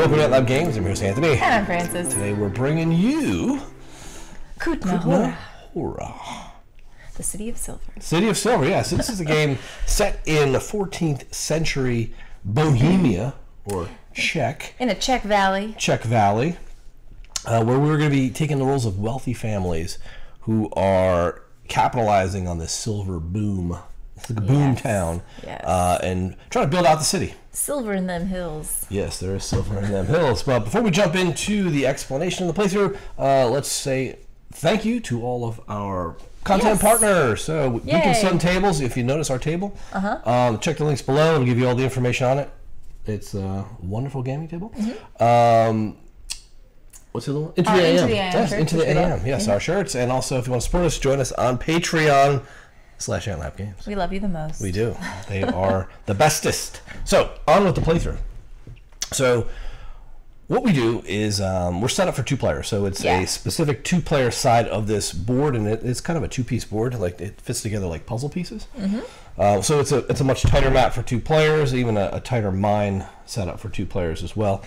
welcome to Lab Games. I'm here, Anthony. And I'm Francis. Today we're bringing you Kutna Hora. Hora. The City of Silver. City of Silver, yes. This is a game set in the 14th century Bohemia, or Czech. In a Czech valley. Czech Valley, where we're going to be taking the roles of wealthy families who are capitalizing on this silver boom. It's like a boom town. Yes. And trying to build out the city. Silver in them hills. Yes, there is silver in them hills. But before we jump into the explanation of the playthrough, let's say thank you to all of our content partners. So we can send tables. If you notice our table, check the links below. It'll give you all the information on it. It's a wonderful gaming table. What's the other one? Into the AM. Yes, Into the AM. Yes, our shirts. And also, if you want to support us, join us on Patreon/Lab Games. We love you the most. We do. They are the bestest. So, on with the playthrough. So, what we do is we're set up for 2 players. So, it's a specific 2-player side of this board, and it's kind of a 2-piece board. Like it fits together like puzzle pieces. So, it's a much tighter map for 2 players, even a tighter mine setup for 2 players as well.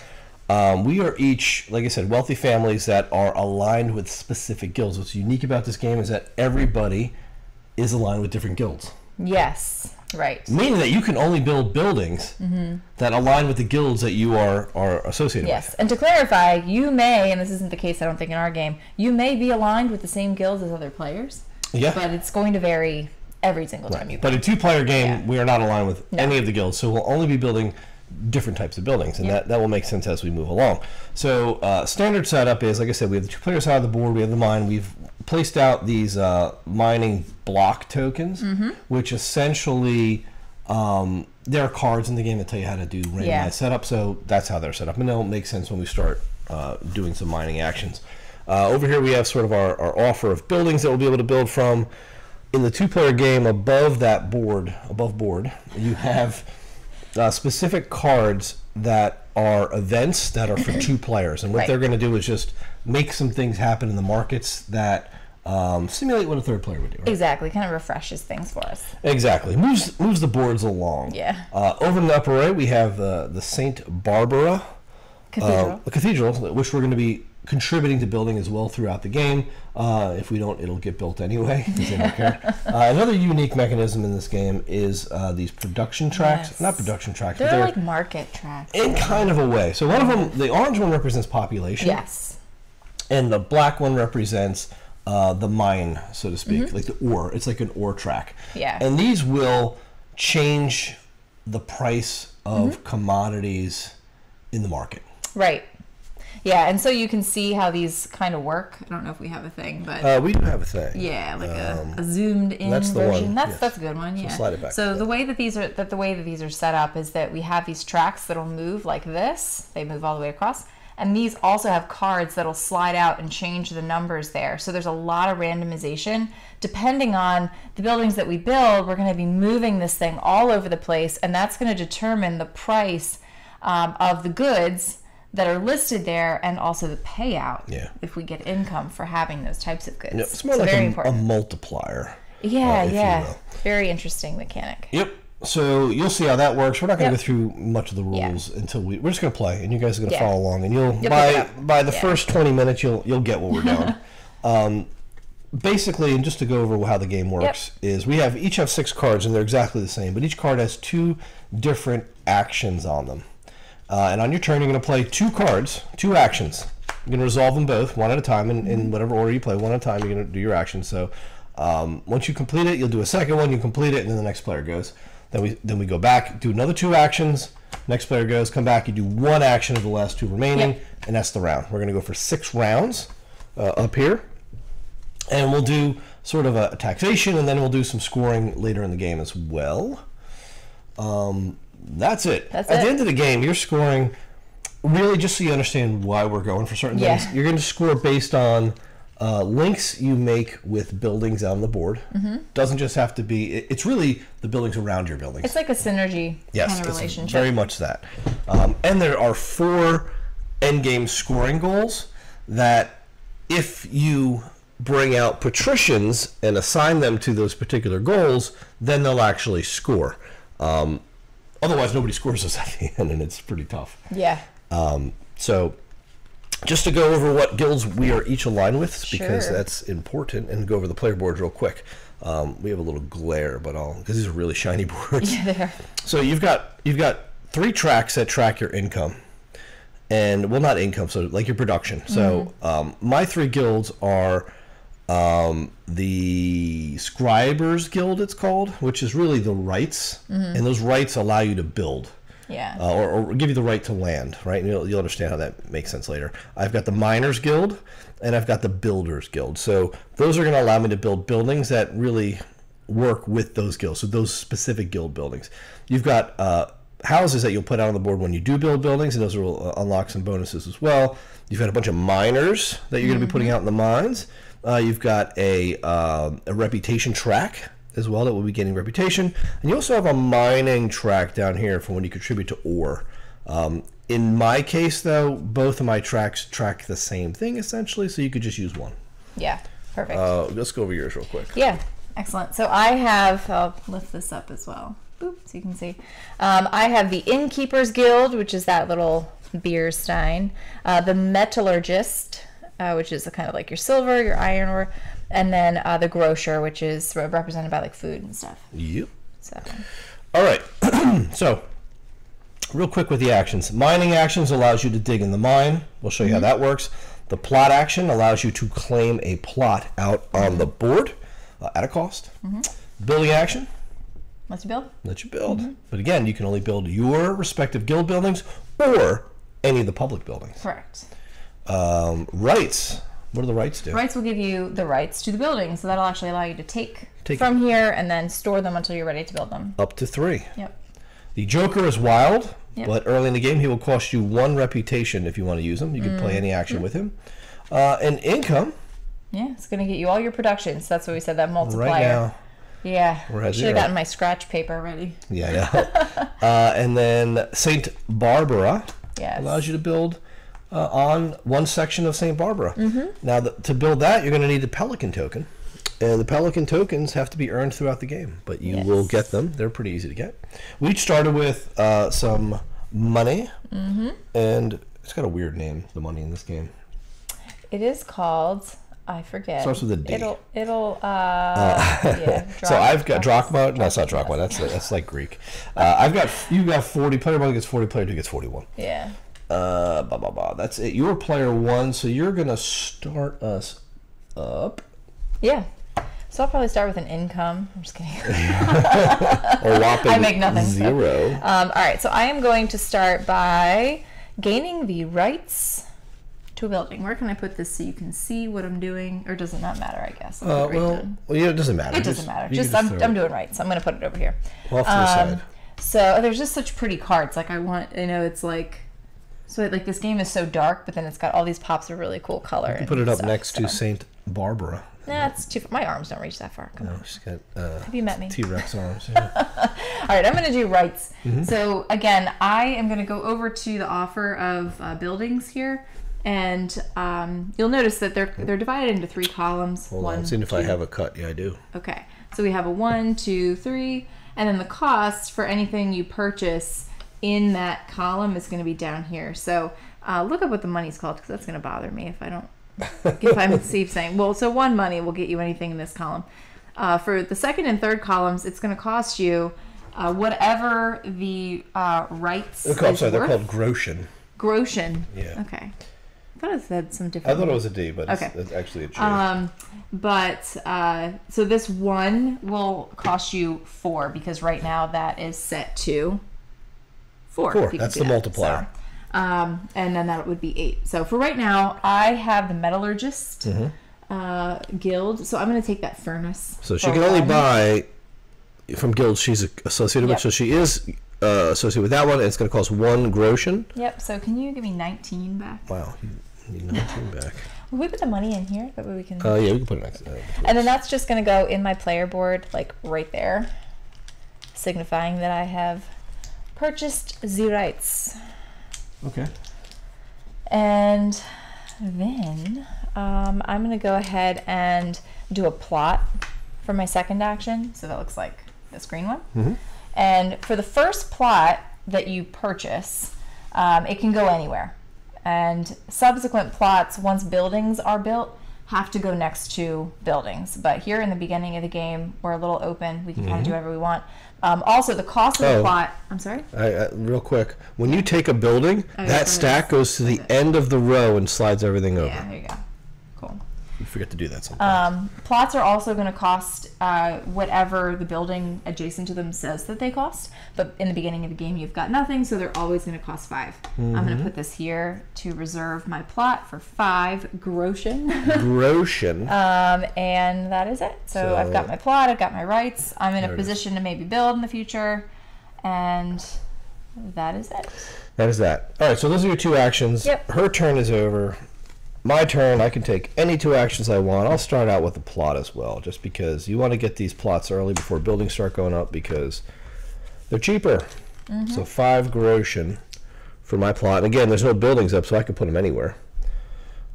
We are each, like I said, wealthy families that are aligned with specific guilds. What's unique about this game is that everybody is aligned with different guilds. Yes, right. Meaning that you can only build buildings that align with the guilds that you are associated with. Yes, and to clarify, you may, and this isn't the case I don't think in our game, you may be aligned with the same guilds as other players. Yeah. But it's going to vary every single time you play. But a 2-player game, we are not aligned with any of the guilds, so we'll only be building different types of buildings, and that will make sense as we move along. So standard setup is, like I said, we have the 2 player side of the board, we have the mine, we've placed out these mining block tokens, which essentially there are cards in the game that tell you how to do randomized setup, so that's how they're set up, and they'll make sense when we start doing some mining actions. Over here we have sort of our offer of buildings that we'll be able to build from. In the 2-player game, above board, you have specific cards that are events that are for 2 players, and what they're going to do is just make some things happen in the markets that simulate what a 3rd player would do. Right? Exactly, kind of refreshes things for us. Exactly, moves the boards along. Yeah. Over in the upper right, we have the Saint Barbara Cathedral, which we're going to be contributing to building as well throughout the game. If we don't, it'll get built anyway, because they don't care. Another unique mechanism in this game is these production tracks. Yes. Not production tracks, they're like market tracks. In kind of a way. So one of them, the orange one represents population. Yes. And the black one represents the mine, so to speak, like the ore. It's like an ore track. Yeah. And these will change the price of commodities in the market. Right. Yeah, and so you can see how these kind of work. I don't know if we have a thing, but we do have a thing. Yeah, like a zoomed in version. That's a good one. Yeah. So slide it back. So the way that these are set up is that we have these tracks that'll move like this. They move all the way across, and these also have cards that'll slide out and change the numbers there. So there's a lot of randomization depending on the buildings that we build. We're going to be moving this thing all over the place, and that's going to determine the price of the goods that are listed there, and also the payout if we get income for having those types of goods. It's more like a multiplier. Yeah. Very interesting mechanic. Yep. So you'll see how that works. We're not going to go through much of the rules until we're just going to play, and you guys are going to follow along, and you'll by the first 20 minutes you'll get what we're doing. Basically, and just to go over how the game works, is we each have 6 cards, and they're exactly the same, but each card has 2 different actions on them. And on your turn, you're going to play 2 cards, 2 actions. You're going to resolve them both, one at a time, in whatever order you play. One at a time, you're going to do your actions. So once you complete it, you'll do a second one, you complete it, and then the next player goes. Then we go back, do another 2 actions. Next player goes, come back, you do 1 action of the last 2 remaining, and that's the round. We're going to go for 6 rounds up here. And we'll do sort of a taxation, and then we'll do some scoring later in the game as well. That's it. At the end of the game, you're scoring, really just so you understand why we're going for certain things, you're going to score based on links you make with buildings on the board. Doesn't just have to be, it's really the buildings around your buildings. It's like a synergy kind of relationship. Very much that. And there are 4 endgame scoring goals that if you bring out patricians and assign them to those particular goals, then they'll actually score. Otherwise, nobody scores us at the end, and it's pretty tough. Yeah. So just to go over what guilds we are each aligned with, because Sure. that's important, and go over the player boards real quick. We have a little glare, but because these are really shiny boards. Yeah, they are. So you've got 3 tracks that track your income, and well, not income, so like your production. So my 3 guilds are the Scribers Guild, it's called, which is really the rights, and those rights allow you to build. Yeah. Or give you the right to land, right? And you'll understand how that makes sense later. I've got the Miners Guild, and I've got the Builders Guild. So those are going to allow me to build buildings that really work with those guilds, so those specific guild buildings. You've got houses that you'll put out on the board when you do build buildings, and those will unlock some bonuses as well. You've got a bunch of miners that you're going to be putting out in the mines. You've got a reputation track as well that will be gaining reputation, and you also have a mining track down here for when you contribute to ore. In my case, though, both of my tracks track the same thing essentially, so you could just use one. Yeah, perfect. Let's go over yours real quick. Yeah, excellent. So I have, I'll lift this up as well, boop, so you can see. I have the Innkeepers Guild, which is that little beer stein, the Metallurgist, which is kind of like your silver, your iron ore, and then the Grocer, which is represented by like food and stuff. Yep. So. All right. So, real quick with the actions. Mining actions allows you to dig in the mine. We'll show you how that works. The plot action allows you to claim a plot out on the board at a cost. Building action Let's build. lets you build. But again, you can only build your respective guild buildings or any of the public buildings. Correct. Rights. What do the rights do? Rights will give you the rights to the building, so that'll actually allow you to take from here and then store them until you're ready to build them. Up to 3. Yep. The Joker is wild, Yep. but early in the game he will cost you 1 reputation if you want to use him. You can play any action with him. And income. Yeah, it's going to get you all your productions. That's what we said, that multiplier. Right now. Yeah. We're at Should 0. have gotten my scratch paper ready. Yeah. And then St. Barbara Yes. allows you to build on one section of St. Barbara. Now, to build that, you're going to need a Pelican token. And the Pelican tokens have to be earned throughout the game, but you will get them. They're pretty easy to get. We each started with some money, and it's got a weird name, the money in this game. It is called, I forget. Starts with a D. It'll yeah. So I've got drachma. No, it's not drachma. That's like Greek. You got 40. Player 1 gets 40. Player 2 gets 41. Yeah. Blah blah blah. That's it. You're player 1, so you're gonna start us up. Yeah. So I'll probably start with an income. I'm just kidding. A whopping I make nothing. 0. All right. So I am going to start by gaining the rights to a building. Where can I put this so you can see what I'm doing? Or does it not matter, I guess? Well, yeah, it doesn't matter. It doesn't matter. I'm doing rights. So I'm going to put it over here. Off to the side. So there's just such pretty cards. Like it's like, so like this game is so dark, but then it's got all these pops of really cool color. You can put it up next to St. Barbara. Nah, it's too far. My arms don't reach that far. Come on. She's got Have you met me? T-Rex arms. Yeah. All right, I'm going to do rights. So again, I am going to go over to the offer of buildings here, and you'll notice that they're divided into 3 columns. Hold on, seeing if I have a cut. Yeah, I do. Okay, so we have a 1, 2, 3, and then the cost for anything you purchase in that column is going to be down here. So look up what the money's called, because that's going to bother me if I don't. If I'm saying, well, so 1 money will get you anything in this column. For the 2nd and 3rd columns, it's going to cost you whatever the rights. I'm sorry, they're called groschen. Groschen. Yeah. Okay. I thought it said some different. I thought it was a D, but it's actually a J. So this 1 will cost you 4, because right now that is set to 4. 4. That's the multiplier. So, and then that would be 8. So for right now, I have the Metallurgist guild. So I'm going to take that furnace. So she can only buy from guilds she's associated with. So she is associated with that one, and it's going to cost 1 groschen. Yep. So can you give me 19 back? Wow, you need 19 back. Will we put the money in here? That way we can. Yeah, we can put it next. And then that's just going to go in my player board, like right there, signifying that I have purchased the rights. Okay. And then I'm going to go ahead and do a plot for my 2nd action. So that looks like this green one. And for the first plot that you purchase, it can go anywhere. And subsequent plots, once buildings are built, have to go next to buildings. But here in the beginning of the game, we're a little open. We can kind of do whatever we want. Also, the cost of the plot... I'm sorry? Real quick. When you take a building, that stack goes to the end of the row and slides everything over. Yeah, there you go. Cool. You forget to do that sometimes. Plots are also going to cost whatever the building adjacent to them says that they cost. But in the beginning of the game, you've got nothing, so they're always going to cost 5. I'm going to put this here to reserve my plot for 5 groschen. Groschen. And that is it. So I've got my plot, I've got my rights. I'm in a position to maybe build in the future. And that is it. That is that. All right, so those are your 2 actions. Yep. Her turn is over. My turn, I can take any 2 actions I want. I'll start out with the plot as well, just because you want to get these plots early before buildings start going up because they're cheaper. So 5 groschen for my plot. And again, there's no buildings up, so I can put them anywhere.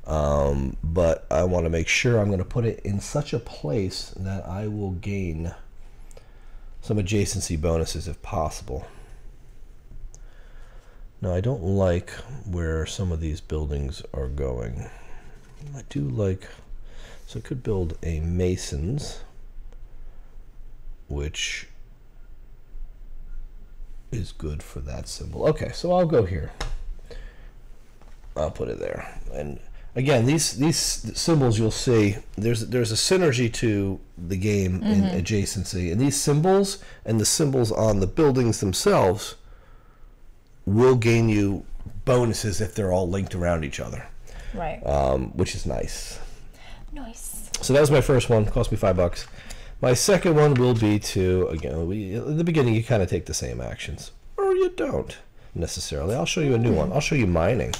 But I want to make sure I'm going to put it in such a place that I will gain some adjacency bonuses if possible. Now, I don't like where some of these buildings are going. I do like, so I could build a Mason's, which is good for that symbol. Okay, so I'll go here. I'll put it there. And again, these symbols, you'll see, there's a synergy to the game in adjacency. And these symbols and the symbols on the buildings themselves will gain you bonuses if they're all linked around each other. Right. Which is nice. Nice. So that was my first one. Cost me $5. My second one will be to, again, in the beginning you kind of take the same actions. Or you don't necessarily. I'll show you a new one. I'll show you mining.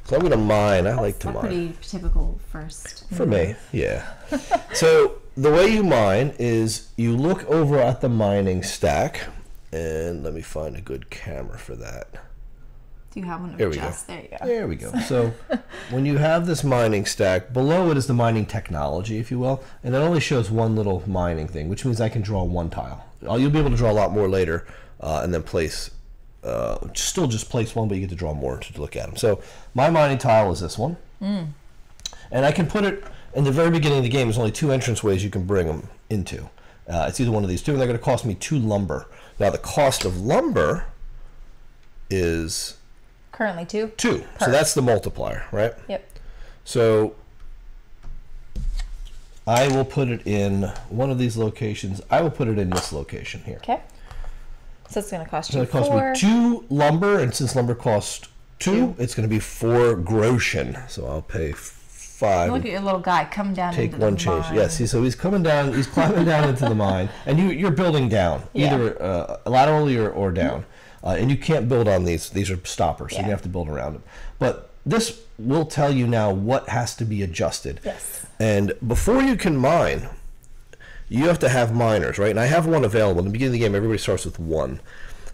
So I'm going to mine. I like to mine. Pretty typical first. For me, yeah. So the way you mine is you look over at the mining stack. And let me find a good camera for that. Do you have one? There we go. There you go. There we go. So when you have this mining stack, below it is the mining technology, if you will, and it only shows one little mining thing, which means I can draw 1 tile. You'll be able to draw a lot more later, and then place, still just place 1, but you get to draw more to look at them. So my mining tile is this one, and I can put it in the very beginning of the game. There's only 2 entrance ways you can bring them into. It's either one of these 2, and they're going to cost me 2 lumber. Now the cost of lumber is currently 2. 2. So that's the multiplier, right? Yep. So I will put it in one of these locations. I will put it in this location here. Okay. So it's going to cost you It's going to cost me 2 lumber, and since lumber costs 2, it's going to be 4 groschen. So I'll pay 5. Look at your little guy coming down Take into the one change. mine. Yes, so he's coming down. He's climbing down into the mine, and you're building down, either laterally or down. And you can't build on these. These are stoppers, so you have to build around them. But this will tell you now what has to be adjusted. Yes. And before you can mine, you have to have miners, right? And I have one available. In the beginning of the game, everybody starts with 1.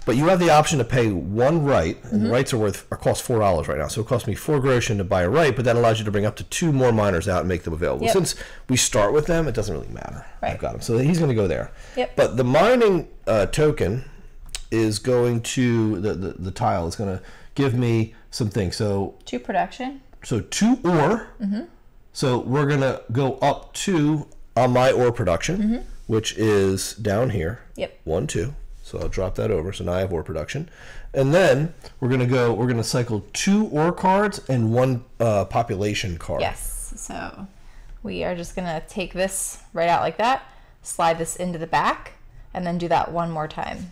But you have the option to pay 1 right, and the rights cost $4 right now. So it costs me 4 groschen to buy a right, but that allows you to bring up to 2 more miners out and make them available. Yep. Since we start with them, it doesn't really matter. Right. I've got them. So he's going to go there. Yep. But the mining token is going to, the tile is going to give me some things. So 2 production. So 2 ore. So we're going to go up 2 on my ore production, which is down here. Yep. 1, 2. So I'll drop that over. So now I have ore production. And then we're going to cycle 2 ore cards and 1 population card. Yes. So we are just going to take this right out like that, slide this into the back, and then do that 1 more time.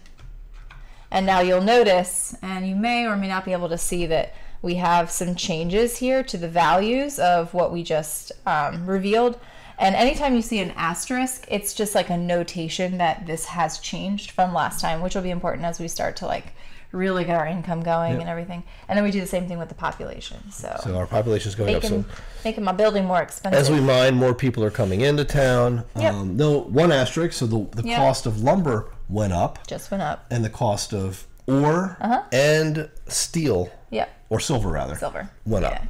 And now you'll notice, and you may or may not be able to see, that we have some changes here to the values of what we just revealed. And anytime you see an asterisk, it's just like a notation that this has changed from last time, which will be important as we start to like really get our income going and everything. And then we do the same thing with the population. So our population is going up. So making my building more expensive. as we mine, more people are coming into town. No, 1 asterisk. So the cost of lumber went up. Just went up. And the cost of ore and steel, or silver rather, Silver. went up. Yeah.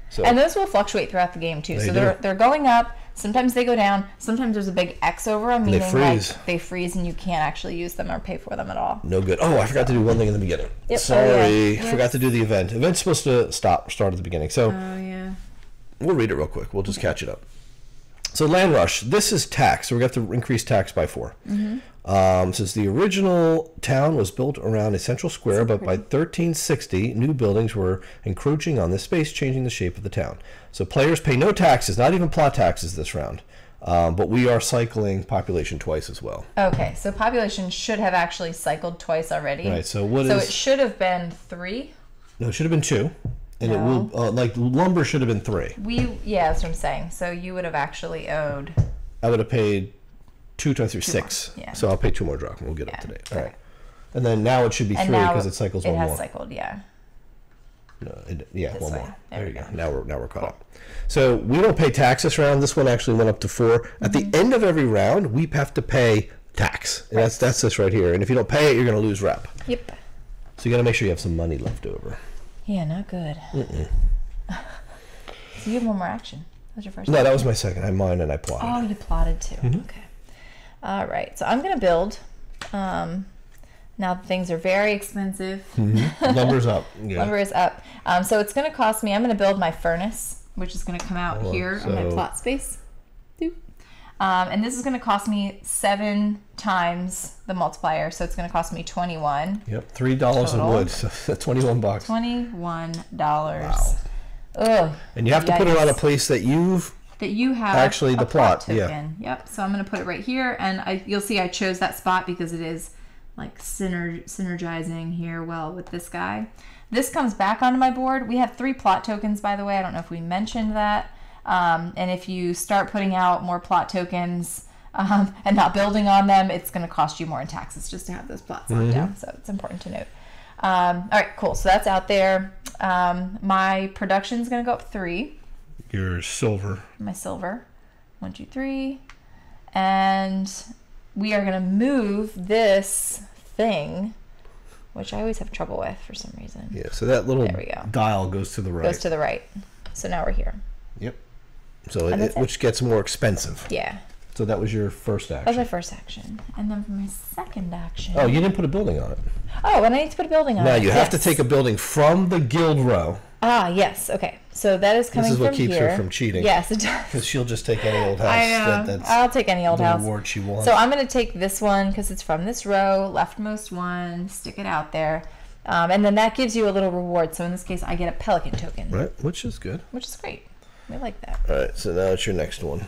So, and those will fluctuate throughout the game too. They So do. they're going up. Sometimes they go down. Sometimes there's a big X over them, They meaning freeze. like they freeze and you can't actually use them or pay for them at all. No good. Oh, I forgot to do one thing in the beginning. Yep. Sorry, Yeah. forgot to do the event. Event's supposed to start at the beginning. So Yeah. we'll read it real quick. We'll just catch it up. So land rush. This is tax. So we're going to have to increase tax by 4. Since the original town was built around a central square, but by 1360, new buildings were encroaching on this space, changing the shape of the town. So players pay no taxes, not even plot taxes this round. But we are cycling population twice as well. Okay, so population should have actually cycled twice already. Right. So it should have been 3. No, it should have been 2, and it will like lumber should have been 3. Yeah, that's what I'm saying. So you would have actually owed. I would have paid 2 times 3, 6. Yeah. So I'll pay 2 more drachma. We'll get up to date. All right. And then now it should be 3 because it cycles one more. It has cycled, yeah. No, one way. more. There we you go. go. Now we're caught up. So we don't pay tax this round. This one actually went up to 4. At the end of every round, we have to pay tax. And that's this right here. And if you don't pay it, you're going to lose rep. Yep. So you got to make sure you have some money left over. Yeah, not good. So you have one more action. That was your first. No, that was my second. I mined and I plotted. Oh, you plotted too. Okay. All right. So I'm going to build. Now things are very expensive. Lumber's up. Yeah. Lumber is up. So it's going to cost me, I'm going to build my furnace, which is going to come out here on my plot space. And this is going to cost me 7 times the multiplier. So it's going to cost me 21. Yep. $3 in wood. So that's $21. $21. Wow. Ugh. And you have to put it on a place that you have actually the plot token. yeah. Yep. So I'm going to put it right here, and you'll see I chose that spot because it is like synergizing here well with this guy. This comes back onto my board. We have 3 plot tokens, by the way. I don't know if we mentioned that. And if you start putting out more plot tokens and not building on them, it's going to cost you more in taxes just to have those plots locked down. So it's important to note. All right, cool. So that's out there. My production is going to go up 3. Your silver. My silver. 1, 2, 3. And we are going to move this thing, which I always have trouble with for some reason. Yeah, so that little dial goes to the right. Goes to the right. So now we're here. Yep. So which gets more expensive. Yeah. So that was your first action. That was my first action. And then for my second action. Oh, you didn't put a building on it. Oh, and I need to put a building on it. Now you have to take a building from the guild row. Ah, yes. Okay. So that is coming from here. This is what keeps her from cheating. Yes, it does. Because she'll just take any old house. I know. I'll take any old house. The reward she wants. So I'm going to take this one because it's from this row, leftmost one, stick it out there. And then that gives you a little reward. So in this case, I get a pelican token. Right, which is good. Which is great. We like that. All right, so now it's your next one.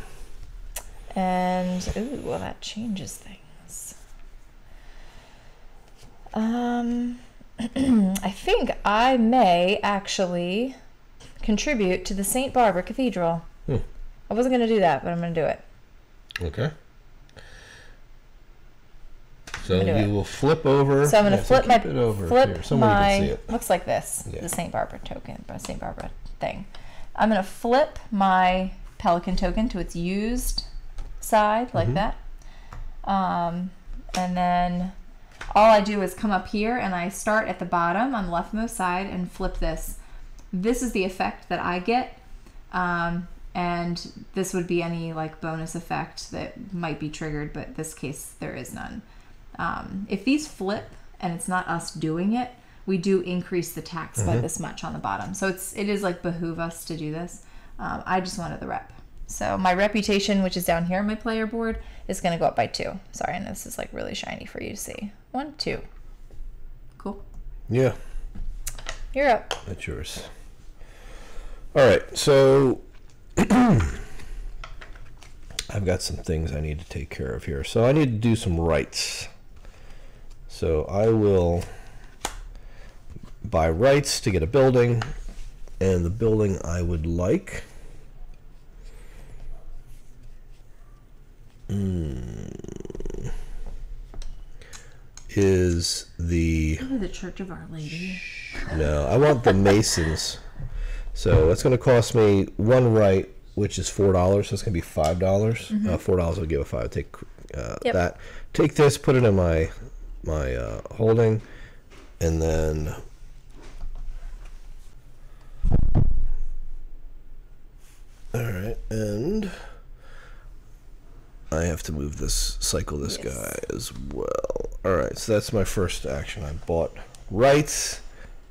And, ooh, well, that changes things. I think I may actually contribute to the St. Barbara Cathedral. I wasn't going to do that, but I'm going to do it. Okay. So you will flip over. So I'm going to flip my, here. Looks like this, the St. Barbara token, St. Barbara thing. I'm going to flip my pelican token to its used side, like that. And then all I do is come up here and I start at the bottom on the leftmost side and flip this. This is the effect that I get. And this would be any like bonus effect that might be triggered, but in this case there is none. If these flip and it's not us doing it, we do increase the tax by this much on the bottom. So it is like behoove us to do this. I just wanted the rep. So my reputation, which is down here on my player board, is going to go up by 2. Sorry, and this is like really shiny for you to see. 1, 2. Cool. Yeah. You're up. That's yours. All right, so I've got some things I need to take care of here. So I need to do some rights. So I will buy rights to get a building, and the building I would like is the Church of Our Lady. No, I want the Masons. So that's going to cost me 1 right, which is $4. So it's going to be $5. $4 will give a 5. Take that. Take this, put it in my holding, and then all right, and I have to move this, cycle this guy as well. All right, so that's my first action. I bought rights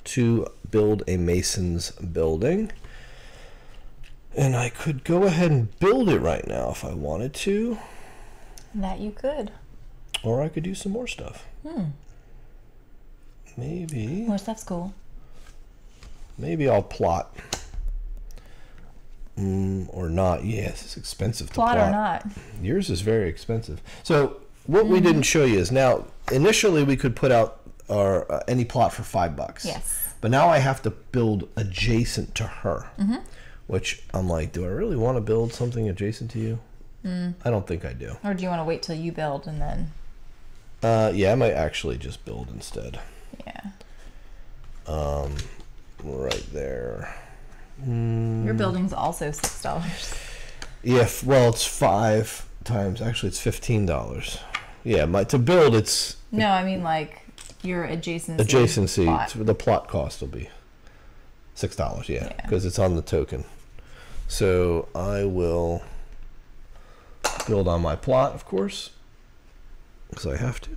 to build a mason's building. And I could go ahead and build it right now if I wanted to. That you could. Or I could do some more stuff. Maybe. More stuff's cool. Maybe I'll plot. Or not. Yes, it's expensive to plot. Plot or not. Yours is very expensive. So what we didn't show you is now, initially we could put out our any plot for $5. Yes. But now I have to build adjacent to her. Which I'm like, do I really want to build something adjacent to you? I don't think I do. Or do you want to wait till you build and then? Yeah, I might actually just build instead. Yeah. Right there. Your building's also $6. Yeah, well, it's 5 times. Actually, it's $15. Yeah, to build, it's. No, I mean like your adjacency. Adjacency. Plot. The plot cost will be $6. Yeah, because it's on the token. So I will build on my plot, of course, because I have to.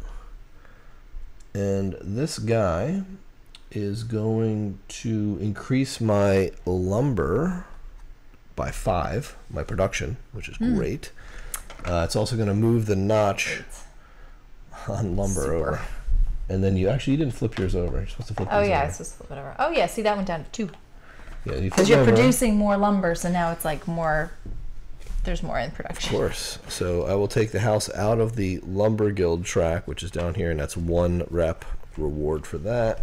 And this guy is going to increase my lumber by 5, my production, which is great. It's also going to move the notch on lumber over. And then you didn't flip yours over. You're supposed to flip Oh, these yeah, over. it's supposed to flip it over. Oh, yeah, see, that went down to 2. Yeah, because you're producing more lumber, so now it's like more, there's more in production. Of course. So I will take the house out of the lumber guild track, which is down here, and that's 1 rep reward for that.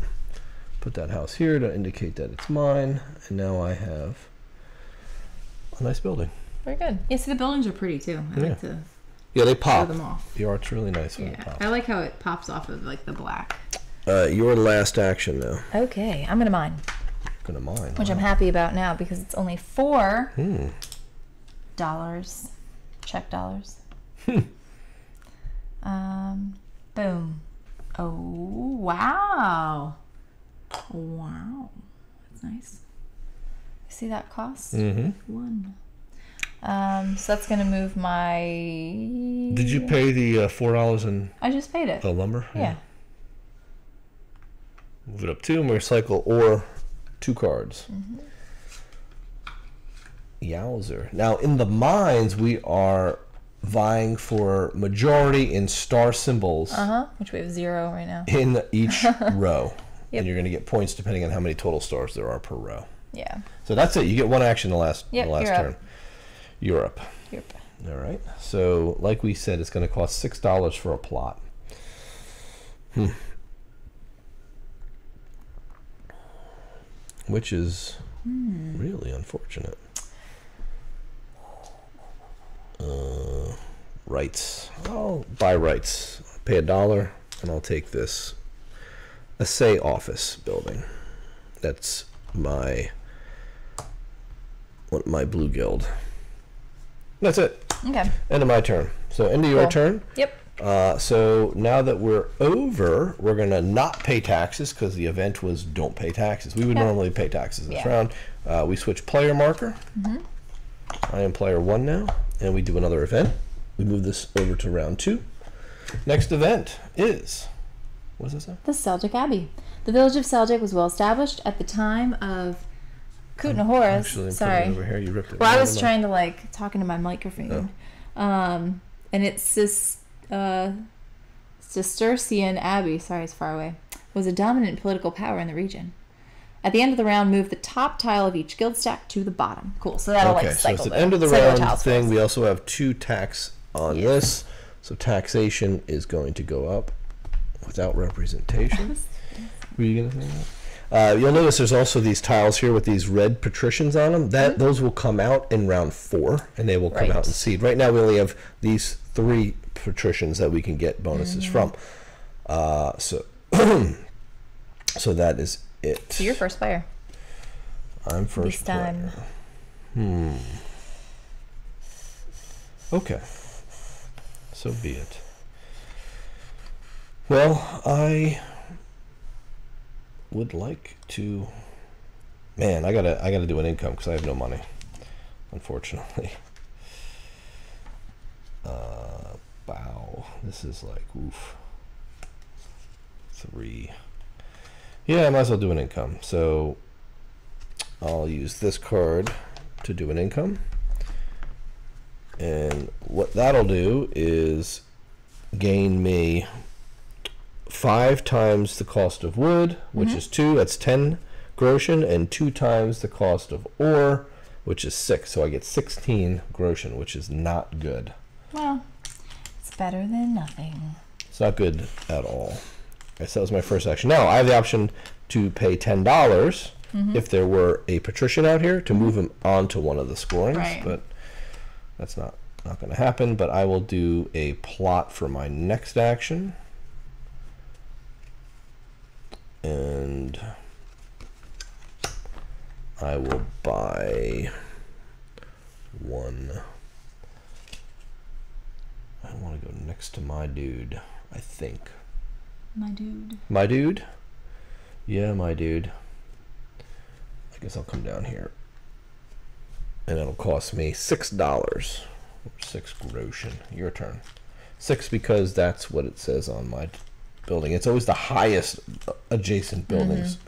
Put that house here to indicate that it's mine, and now I have a nice building. Very good. Yeah, see, the buildings are pretty too. I like to they pop. show them off. The art's really nice when it Yeah, pops. I like how it pops off of like the black. Your last action now. Okay, I'm gonna mine. Gonna mine. Which I'm happy about now because it's only $4 check dollars. Boom. Oh wow. Wow. That's nice. See that cost? 1. So that's gonna move my. Did you pay the $4 in? I just paid it. The lumber. Yeah. Move it up 2 and recycle or 2 cards. Yowzer. Now in the mines we are vying for majority in star symbols. Which we have 0 right now. In each row. Yep. And you're going to get points depending on how many total stars there are per row. Yeah. So that's it. You get 1 action the last turn. Europe. All right. So like we said, it's going to cost $6 for a plot. Which is really unfortunate. Rights. I'll buy rights. Pay $1 and I'll take this assay office building. That's my blue guild. That's it. Okay. End of my turn. So end of your turn. Yep. So now that we're over, we're going to not pay taxes because the event was don't pay taxes. We would normally pay taxes in this round. We switch player marker. I am player 1 now, and we do another event. We move this over to round 2. Next event is, what does this say? The Seljuk Abbey. The village of Seljuk was well established at the time of Kutna Hora. Actually, Sorry. over here. You ripped it. Well, I was trying to like talking to my microphone. And it's Cistercian Abbey. Sorry, it's far away. Was a dominant political power in the region. At the end of the round, move the top tile of each guild stack to the bottom. Cool. So that'll like cycle. So it's the end of the round thing. We also have 2 tax on this. So taxation is going to go up without representation. Were you going to say that? You'll notice there's also these tiles here with these red patricians on them. Those will come out in round 4, and they will come out in seed. Right now, we only have these 3 patricians that we can get bonuses from. So that is it. So you're first player. I'm first player. Okay. So be it. Well, I would like to. Man, I gotta do an income because I have no money, unfortunately. Wow, this is like, oof. 3. Yeah, I might as well do an income. So I'll use this card to do an income. And what that'll do is gain me 5 times the cost of wood, which is 2. That's 10 groschen, and 2 times the cost of ore, which is 6. So I get 16 groschen, which is not good. Well, it's better than nothing. It's not good at all. Okay, so that was my first action. Now I have the option to pay $10 if there were a patrician out here to move him onto one of the scorings, but that's not going to happen. But I will do a plot for my next action, and I will buy 1. I want to go next to my dude, I think. My dude. My dude? Yeah, my dude. I guess I'll come down here. And it'll cost me $6. 6 groschen. Your turn. 6 because that's what it says on my building. It's always the highest adjacent building's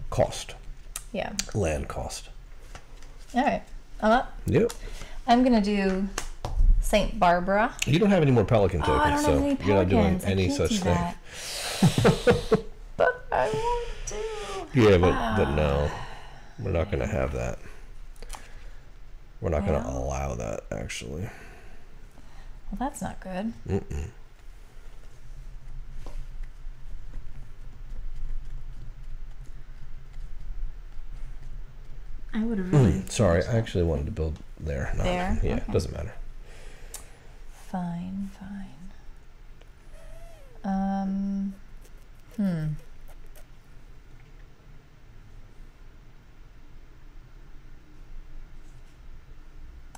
cost. Yeah. Land cost. All right. I'm up. Yep. I'm going to do St. Barbara. You don't have any more pelican tokens, I don't so have any you're not doing pelicans. any I can't such do thing. that. But I want to. Yeah, but no. We're not going to have that. We're not going to allow that, actually. Well, that's not good. I would have really... Sorry, I actually wanted to build there. Not, there? Yeah, Okay. doesn't matter. Fine, fine.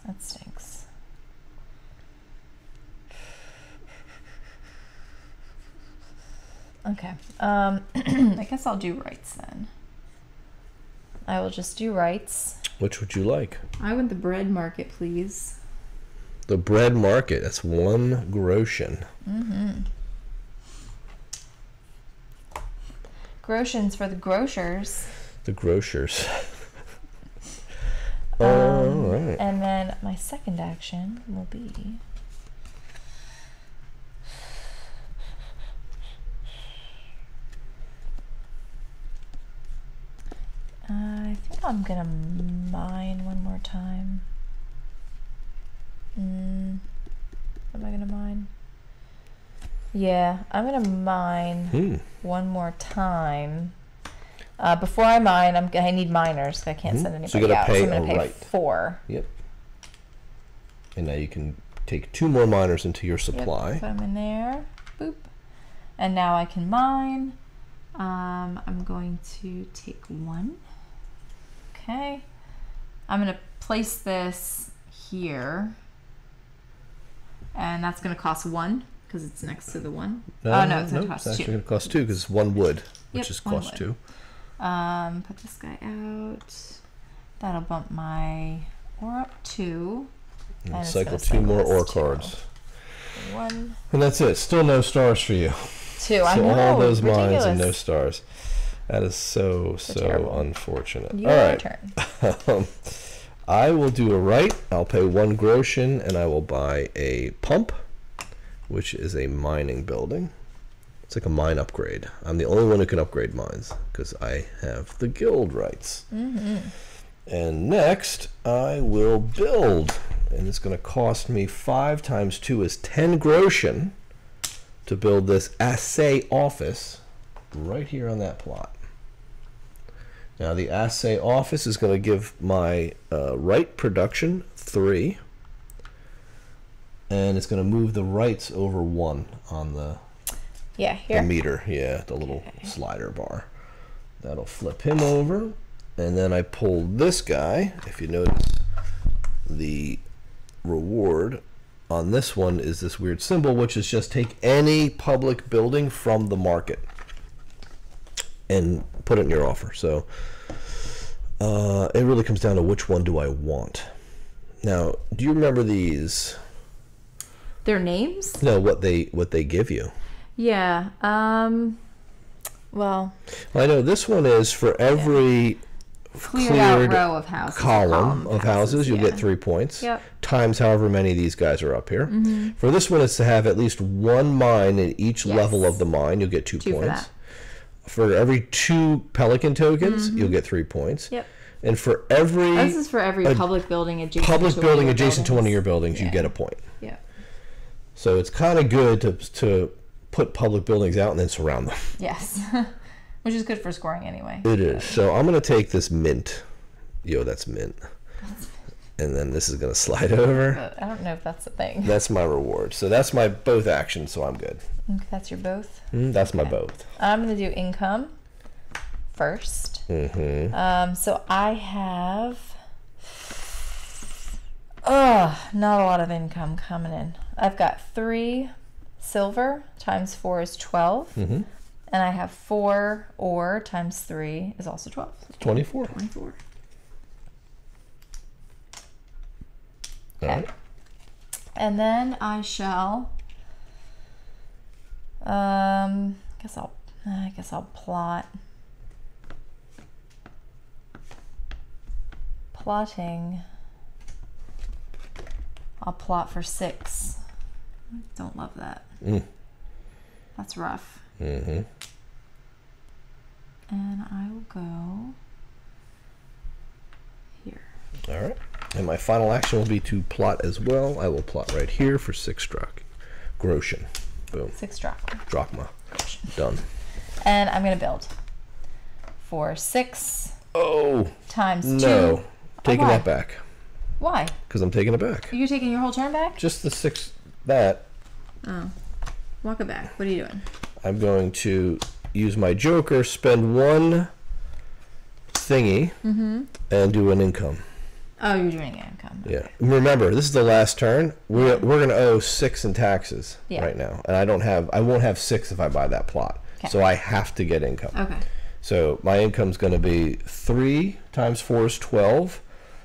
That stinks. Okay. I guess I'll do rights then. I will just do rights. Which would you like? I want the bread market, please. The bread market. That's 1 groschen. Groschens for the grocers. The grocers. All right. And then my second action will be... I think I'm gonna mine one more time. Am I gonna mine? Yeah, I'm gonna mine one more time. Before I mine, I need miners. I can't send anybody So you gotta out. pay So I'm gonna a pay right. 4. Yep. And now you can take 2 more miners into your supply. Yep, put them in there. Boop. And now I can mine. I'm going to take 1. Okay. I'm going to place this here. And that's going to cost 1 because it's next to the 1. No, it's going to cost 2. It's actually going to cost 2 because it's 1 wood, which Yep, is one cost wood. 2. Put this guy out. That'll bump my ore up 2. And it's cycle gonna 2 more cycle ore us 2. cards. 1, And that's it. Still no stars for you. 2. I So know. all those ridiculous. mines and no stars. That is so terrible. unfortunate. Your All right. turn. I will do a right. I'll pay 1 groschen and I will buy a pump, which is a mining building. It's like a mine upgrade. I'm the only one who can upgrade mines because I have the guild rights. And next, I will build. And it's going to cost me 5 times 2 is 10 groschen to build this assay office right here on that plot. Now the assay office is going to give my right production 3. And it's going to move the rights over 1 on the Here. meter. Yeah, the little slider bar. That'll flip him over. And then I pull this guy. If you notice, the reward on this one is this weird symbol, which is just take any public building from the market and put it in your offer. So it really comes down to which one do I want. Now, do you remember these Their names? No, what they give you. Yeah. Well, I know this one is for every cleared row of houses, column of houses, you'll get 3 points. Yep. Times however many of these guys are up here. For this one, it's to have at least one mine in each level of the mine. You'll get 2 points. For every 2 pelican tokens, you'll get 3 points. Yep. And for every this is for every public building adjacent to one of your buildings, you get a point. Yeah. So it's kind of good to put public buildings out and then surround them. Yes. Which is good for scoring anyway. It is. So I'm going to take this mint. Yo, that's mint. And then this is going to slide over. But I don't know if that's a thing. That's my reward. So that's my both action, so I'm good. Okay, that's your both? That's my both. I'm going to do income first. So I have... not a lot of income coming in. I've got 3 silver times 4 is 12. And I have 4 ore times 3 is also 12. 24. 24. All right. And then I shall I guess I'll plot. Plotting. I'll plot for 6. Don't love that. That's rough. And I will go here. All right. And my final action will be to plot as well. I will plot right here for 6 groschen. Boom. 6 drachma. Drachma. Done. And I'm going to build for 6 times 2. No. Taking that back. Why? Because I'm taking it back. You're taking your whole turn back? Just the 6, that. Oh. Walk it back. What are you doing? I'm going to use my joker, spend 1 thingy, and do an income. Oh, you're doing income. Okay. Yeah. Remember, this is the last turn. We're going to owe 6 in taxes right now, and I won't have 6 if I buy that plot. Okay. So I have to get income. Okay. So my income's going to be 3 times 4 is 12,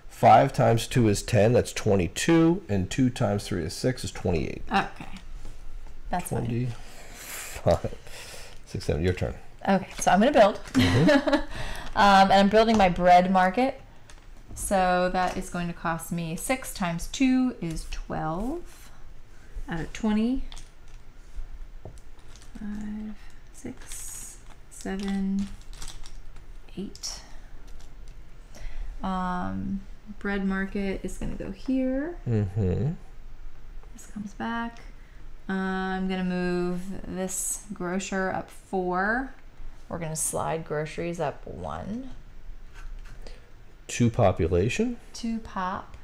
5 times 2 is 10. That's 22, and 2 times 3 is 6 is 28. Okay. That's 25, 6, 7. Your turn. Okay, so I'm going to build. And I'm building my bread market. So that is going to cost me 6 times 2 is 12 out of 20. 5, 6, 7, 8. Bread market is going to go here. This comes back. I'm going to move this grocer up 4. We're going to slide groceries up 1. 2 population. 2 pop.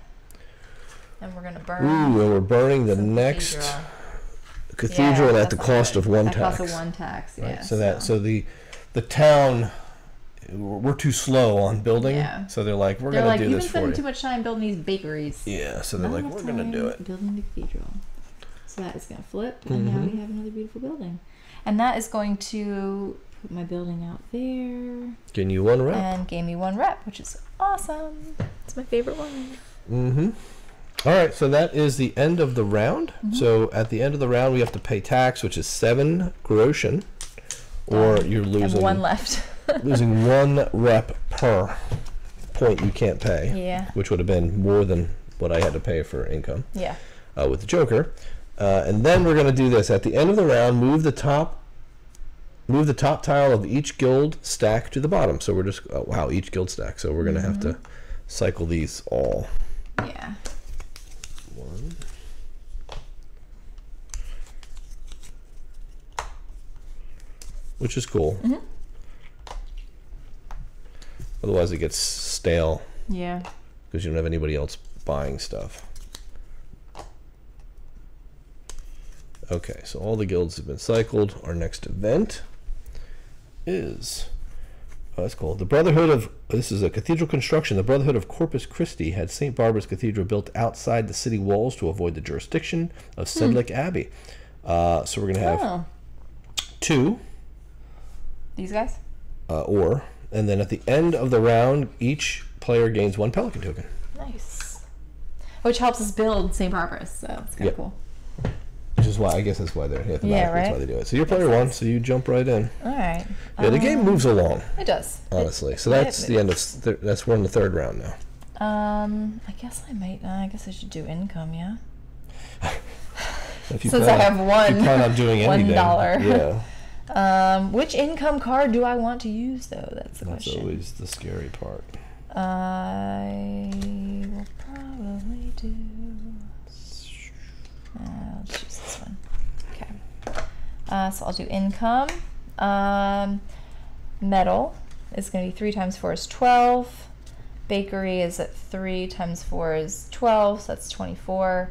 And we're going to burn. Ooh, and we're burning the next cathedral at the cost of 1 tax. Cost of 1 tax, right? Yeah. So the town, we're too slow on building. Yeah. So they're like, we're going to do this for you. You've been spending too much time building these bakeries. Yeah. So they're like, we're going to do it. Building the cathedral. So that is going to flip, and now we have another beautiful building. And that is going to put my building out there. Gain you 1 rep. And gain me 1 rep, which is awesome. It's my favorite one. All right, so that is the end of the round. So at the end of the round, we have to pay tax, which is 7 groschen, or you're losing and 1 left. losing 1 rep per point you can't pay. Yeah. Which would have been more than what I had to pay for income. Yeah. With the joker. And then we're going to do this. At the end of the round, move the top tile of each guild stack to the bottom. So we're just, each guild stack. So we're going to have to cycle these all. Yeah. 1. Which is cool. Otherwise it gets stale. Yeah. Because you don't have anybody else buying stuff. Okay, so all the guilds have been cycled. Our next event is, that's cool. The Brotherhood of, this is a cathedral construction. The Brotherhood of Corpus Christi had St. Barbara's Cathedral built outside the city walls to avoid the jurisdiction of Sedlick Abbey. So we're going to have 2. These guys? And then at the end of the round, each player gains 1 pelican token. Nice. Which helps us build St. Barbara's, so it's kind of cool. is why, I guess that's why they're thematically, Yeah, right? that's why they do it. So you're player one, so you jump right in. All right. Yeah, the game moves along. It does. Honestly. So that's the end of, we're in the third round now. I guess I should do income, yeah? If you Since I have one. If you plan on doing anything. $1. Yeah. Which income card do I want to use, though? That's the question. That's always the scary part. I will probably do... let's choose this one. Okay. So I'll do income. Metal is going to be 3 times 4 is 12. Bakery is at 3 times 4 is 12, so that's 24.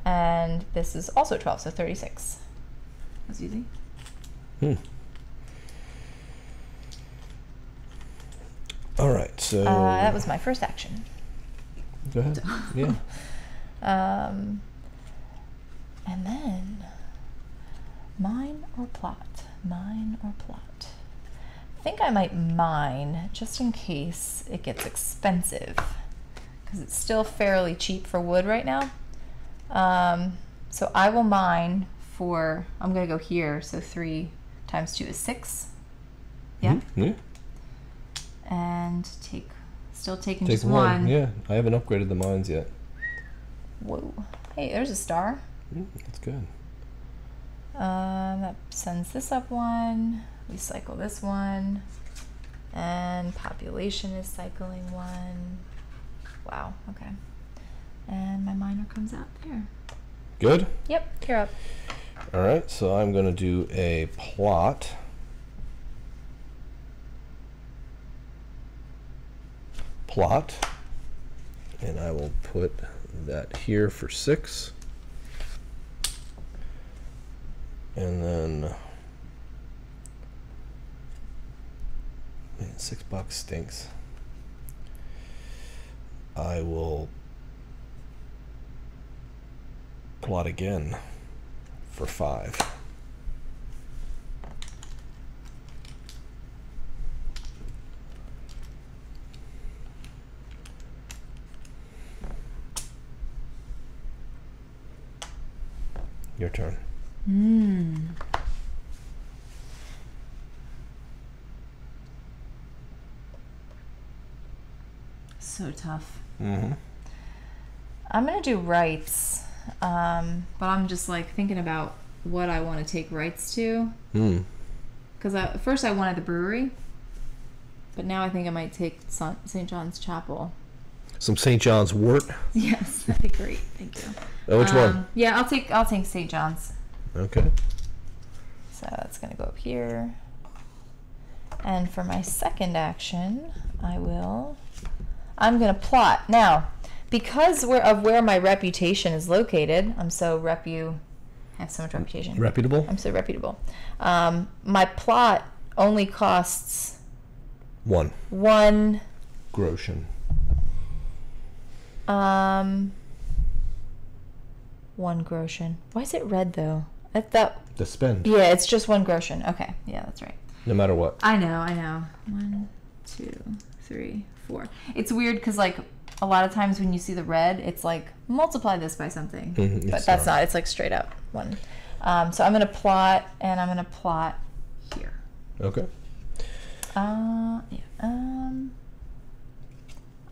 And this is also 12, so 36. That's easy. All right, so... that was my first action. Go ahead. Yeah. And then, mine or plot? Mine or plot? I think I might mine, just in case it gets expensive, because it's still fairly cheap for wood right now. So I will mine for, I'm going to go here, so 3 times 2 is 6. Yeah? And still taking just one. Yeah, I haven't upgraded the mines yet. Whoa. Hey, there's a star. That's good. That sends this up 1. We cycle this 1. And population is cycling 1. Wow, okay. And my miner comes out there. Good? Yep, you're up. All right, so I'm going to do a plot. And I will put that here for 6. And then, man, $6 stinks. I will plot again for 5. Your turn. So tough. Mm-hmm. I'm gonna do rights, but I'm just like thinking about what I want to take rights to. Because at first I wanted the brewery, but now I think I might take St. John's Chapel. Some St. John's wort. Yes, that'd be great. Thank you. Which one? Yeah, I'll take St. John's. Okay. So that's gonna go up here. And for my second action, I'm gonna plot. Now, because of where my reputation is located, I have so much reputation. Reputable? I'm so reputable. My plot only costs 1 groschen. 1 groschen. Why is it red though? I thought. To spend. Yeah, it's just 1 groschen. Okay, yeah, that's right. No matter what. I know. 1, 2, 3, 4. It's weird because like a lot of times when you see the red, it's like multiply this by something, but that's not. It's like straight up 1. So I'm gonna plot, and I'm gonna plot here. Okay. Yeah. I'm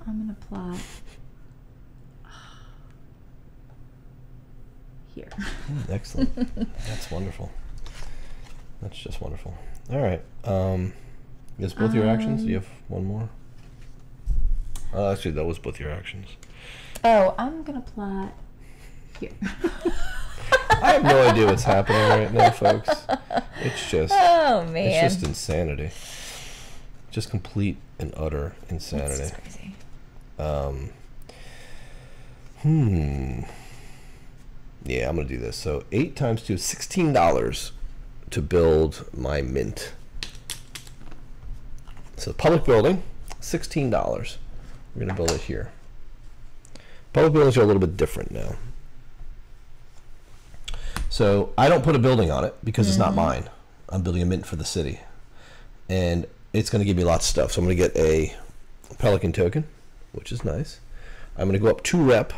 gonna plot here. Excellent. That's wonderful. That's just wonderful. All right. Is both your actions? Do you have one more? Actually, that was both your actions. Oh, I'm gonna plot here. I have no idea what's happening right now, folks. It's just, oh man, it's just insanity. Just complete and utter insanity. That's crazy. Yeah, I'm gonna do this. So 8 times 2 is $16 to build my mint. So public building, $16. We're gonna build it here. Public buildings are a little bit different now. So I don't put a building on it because it's not mine. I'm building a mint for the city, and it's going to give me lots of stuff. So I'm going to get a Pelican token, which is nice. I'm going to go up 2 rep,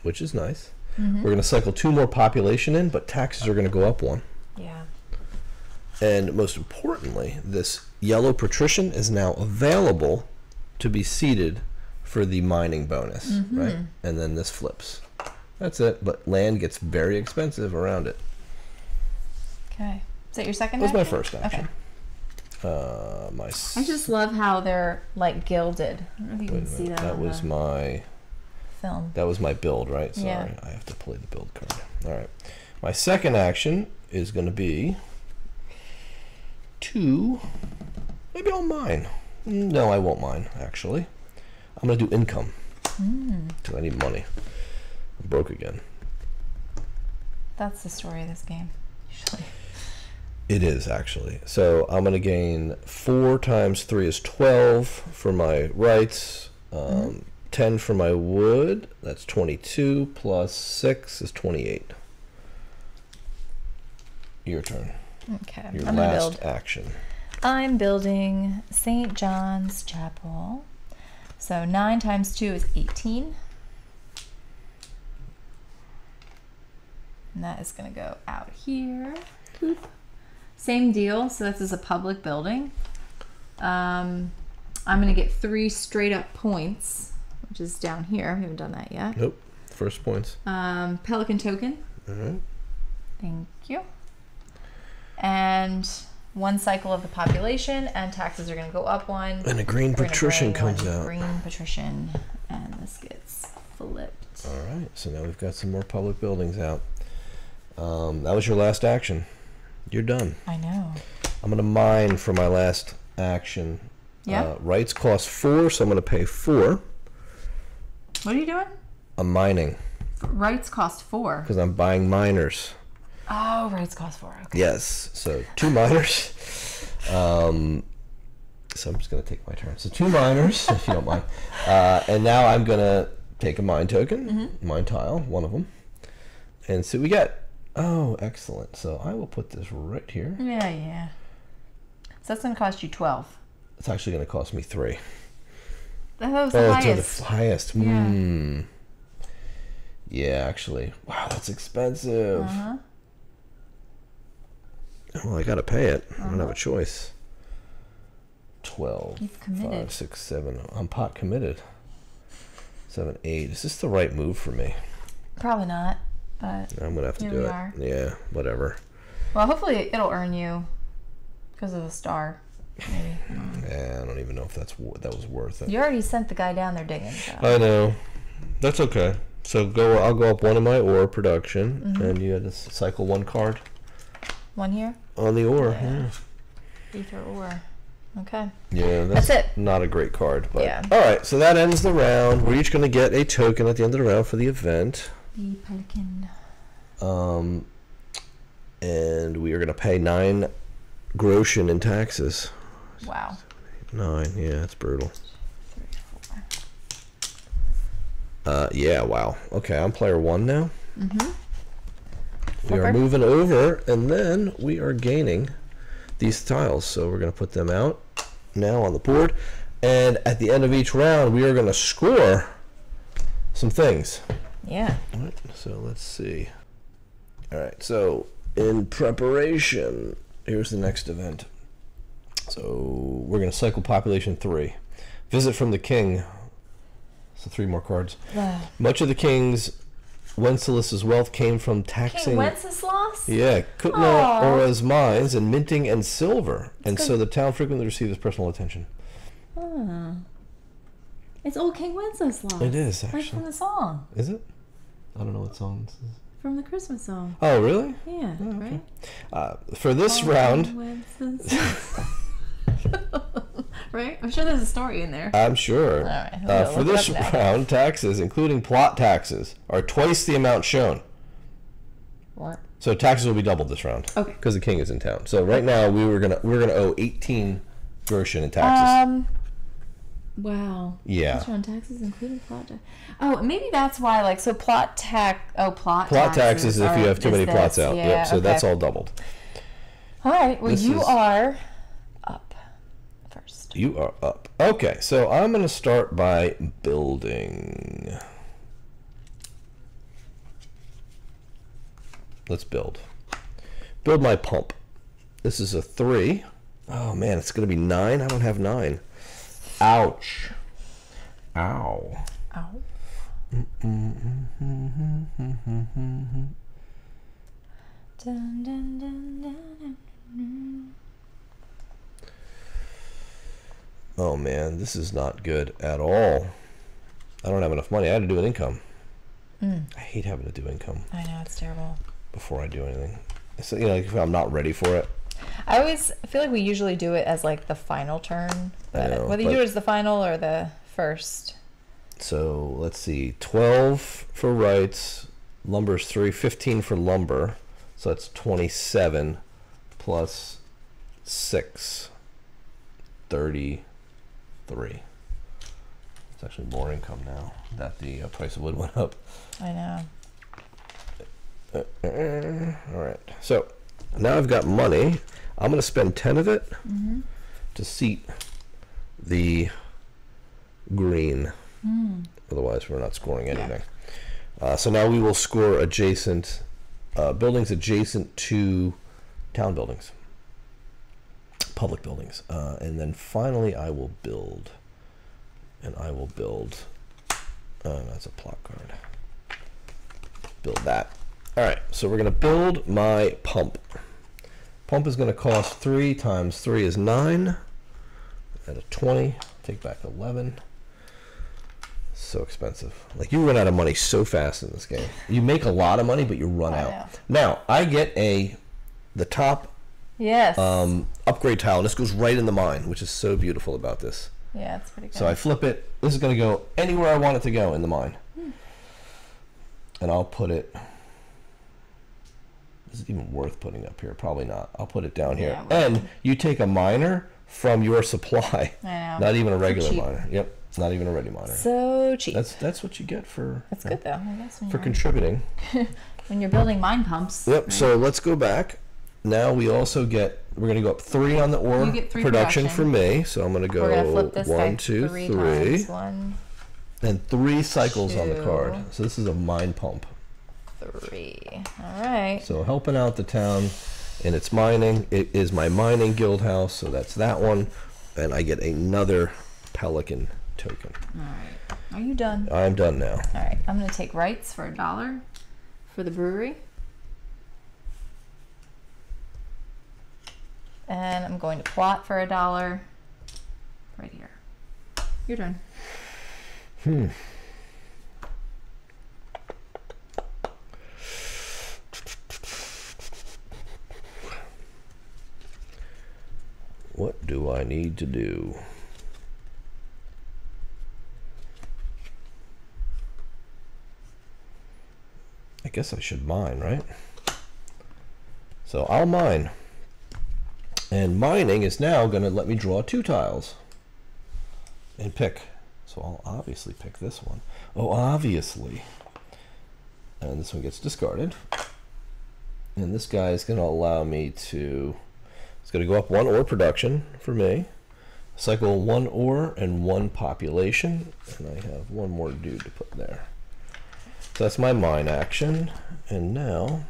which is nice. We're going to cycle 2 more population in, but taxes are going to go up 1. Yeah. And most importantly, this yellow patrician is now available to be seated for the mining bonus, right? And then this flips. That's it. But land gets very expensive around it. Okay. Is that your second That was action? my first action. Okay. I just love how they're like gilded. I don't know if you can see that. That was my film. That was my build, right? Sorry, Yeah. I have to play the build card. All right. My second action is going to be to... Maybe I'll mine. No, I won't mine, actually. I'm going to do income. Because I need money. I'm broke again. That's the story of this game, usually. It is, actually. So I'm going to gain 4 times 3 is 12 for my rights. 10 for my wood. That's 22 plus 6 is 28. Your turn. Okay. Your I'm last action. I'm building St. John's Chapel. So 9 times 2 is 18. And that is going to go out here. Boop. Same deal. So this is a public building. I'm going to get 3 straight up points, which is down here. We haven't done that yet. Nope. First points. Pelican token. All right. Thank you. And 1 cycle of the population, and taxes are going to go up 1. And a green patrician comes out. Green patrician, and this gets flipped. All right. So now we've got some more public buildings out. That was your last action. You're done. I know. I'm going to mine for my last action. Yeah. Rights cost 4, so I'm going to pay 4. What are you doing? I'm mining. Rights cost 4. Because I'm buying miners. Oh, rights cost 4. Okay. Yes. So 2 miners. So I'm just going to take my turn. So 2 miners, if you don't mind. And now I'm going to take a mine token, mine tile, one of them. And see what we get. Oh, excellent. So I will put this right here. Yeah, yeah. So that's going to cost you 12. It's actually going to cost me 3. That was the highest. It's the highest. Yeah. Yeah, actually. Wow, that's expensive. Well, I got to pay it. I don't have a choice. 12. You've committed. 5, 6, 7. I'm pot committed. 7, 8. Is this the right move for me? Probably not, but I'm going to have to do it. are. Yeah, whatever. Well, hopefully it'll earn you because of the star. Maybe. Yeah, I don't even know if that was worth it. You already sent the guy down there digging. So. I know. That's okay. So I'll go up 1 in my ore production, and you had to cycle 1 card 1 here? on the ore. Yeah. Ether ore. Okay. Yeah, That's it. Not a great card, but Yeah. all right. So that ends the round. We're each going to get a token at the end of the round for the event. The pelican. And we are going to pay 9 groschen in taxes. Wow. 9. Yeah, it's brutal. 3, 4. Yeah. Wow. Okay, I'm player 1 now. We are Flipper. moving over, and then we are gaining these tiles. So we're going to put them out now on the board, and at the end of each round, we are going to score some things. Yeah. All right, so let's see. All right, so in preparation, here's the next event. So we're going to cycle population 3. Visit from the king. So 3 more cards. Much of the king's Wenceslaus's wealth came from taxing. King Wenceslas? Yeah, Kutna Hora's mines and minting and silver, and so the town frequently received his personal attention. It's old King Wenceslas. It is actually. Like from the song. Is it? I don't know what song this is. From the Christmas song. Oh, really? Yeah, okay. right? For this round, right? I'm sure there's a story in there. I'm sure. All right, for this round, taxes, including plot taxes, are twice the amount shown. What? So taxes will be doubled this round. Okay. Because the king is in town. So right now we're gonna owe 18 groschen in taxes. Wow. Yeah. This round taxes, including plot tax. Oh, maybe that's why. Like, so plot Plot taxes if you have too many plots out. Yeah, yep. So okay. that's all doubled. All right. Well, you are up first. You are up. Okay. So I'm gonna start by building. Let's build. Build my pump. This is a 3. Oh man, it's going to be 9. I don't have 9. Ouch. Ow. Ow. Dun, dun, dun, dun, dun. Oh man, this is not good at all. I don't have enough money. I had to do an income. I hate having to do income. I know, it's terrible. Before I do anything. So, you know, if I'm not ready for it. I always feel like we usually do it as like the final turn. I know, whether you do it as the final or the first. So let's see. 12 for rights. Lumber's 3. 15 for lumber. So that's 27 plus 6. 33. It's actually more income now that the price of wood went up. I know. All right. So now I've got money. I'm going to spend 10 of it to seat the green. Otherwise, we're not scoring anything. So now we will score adjacent buildings adjacent to town buildings, public buildings. And then finally, I will build. And I will build. That's a plot card. Build that. All right, so we're going to build my pump. Pump is going to cost 3 times 3 is 9. At a 20, take back 11. So expensive. Like, you run out of money so fast in this game. You make a lot of money, but you run out. Now, I get the top upgrade tile, and this goes right in the mine, which is so beautiful about this. Yeah, it's pretty good. So I flip it. This is going to go anywhere I want it to go in the mine. And I'll put it... Is it even worth putting up here? Probably not. I'll put it down here. And you take a miner from your supply. I know. Not even a regular miner. Yep. Not even a ready miner. So cheap. That's what you get for... That's good, though. I guess for contributing. When you're building mine pumps. Yep. Right? So let's go back. Now we also get... We're going to go up 3 on the ore production for me. So I'm going to go we're gonna flip this 1, 2, 3. Times. 1. And 3 cycles 2. on the card. So this is a mine pump. 3. All right. So helping out the town in its mining. It is my mining guild house, so that's that one. And I get another pelican token. All right. Are you done? I'm done now. All right. I'm going to take rights for $1 for the brewery. And I'm going to plot for $1 right here. Your turn. What do I need to do? I guess I should mine, right? So I'll mine. And mining is now going to let me draw 2 tiles. And pick. So I'll obviously pick this one. Oh, obviously. And this one gets discarded. And this guy is going to allow me to... It's going to go up 1 ore production for me. Cycle 1 ore and 1 population. And I have 1 more dude to put there. So that's my mine action. And now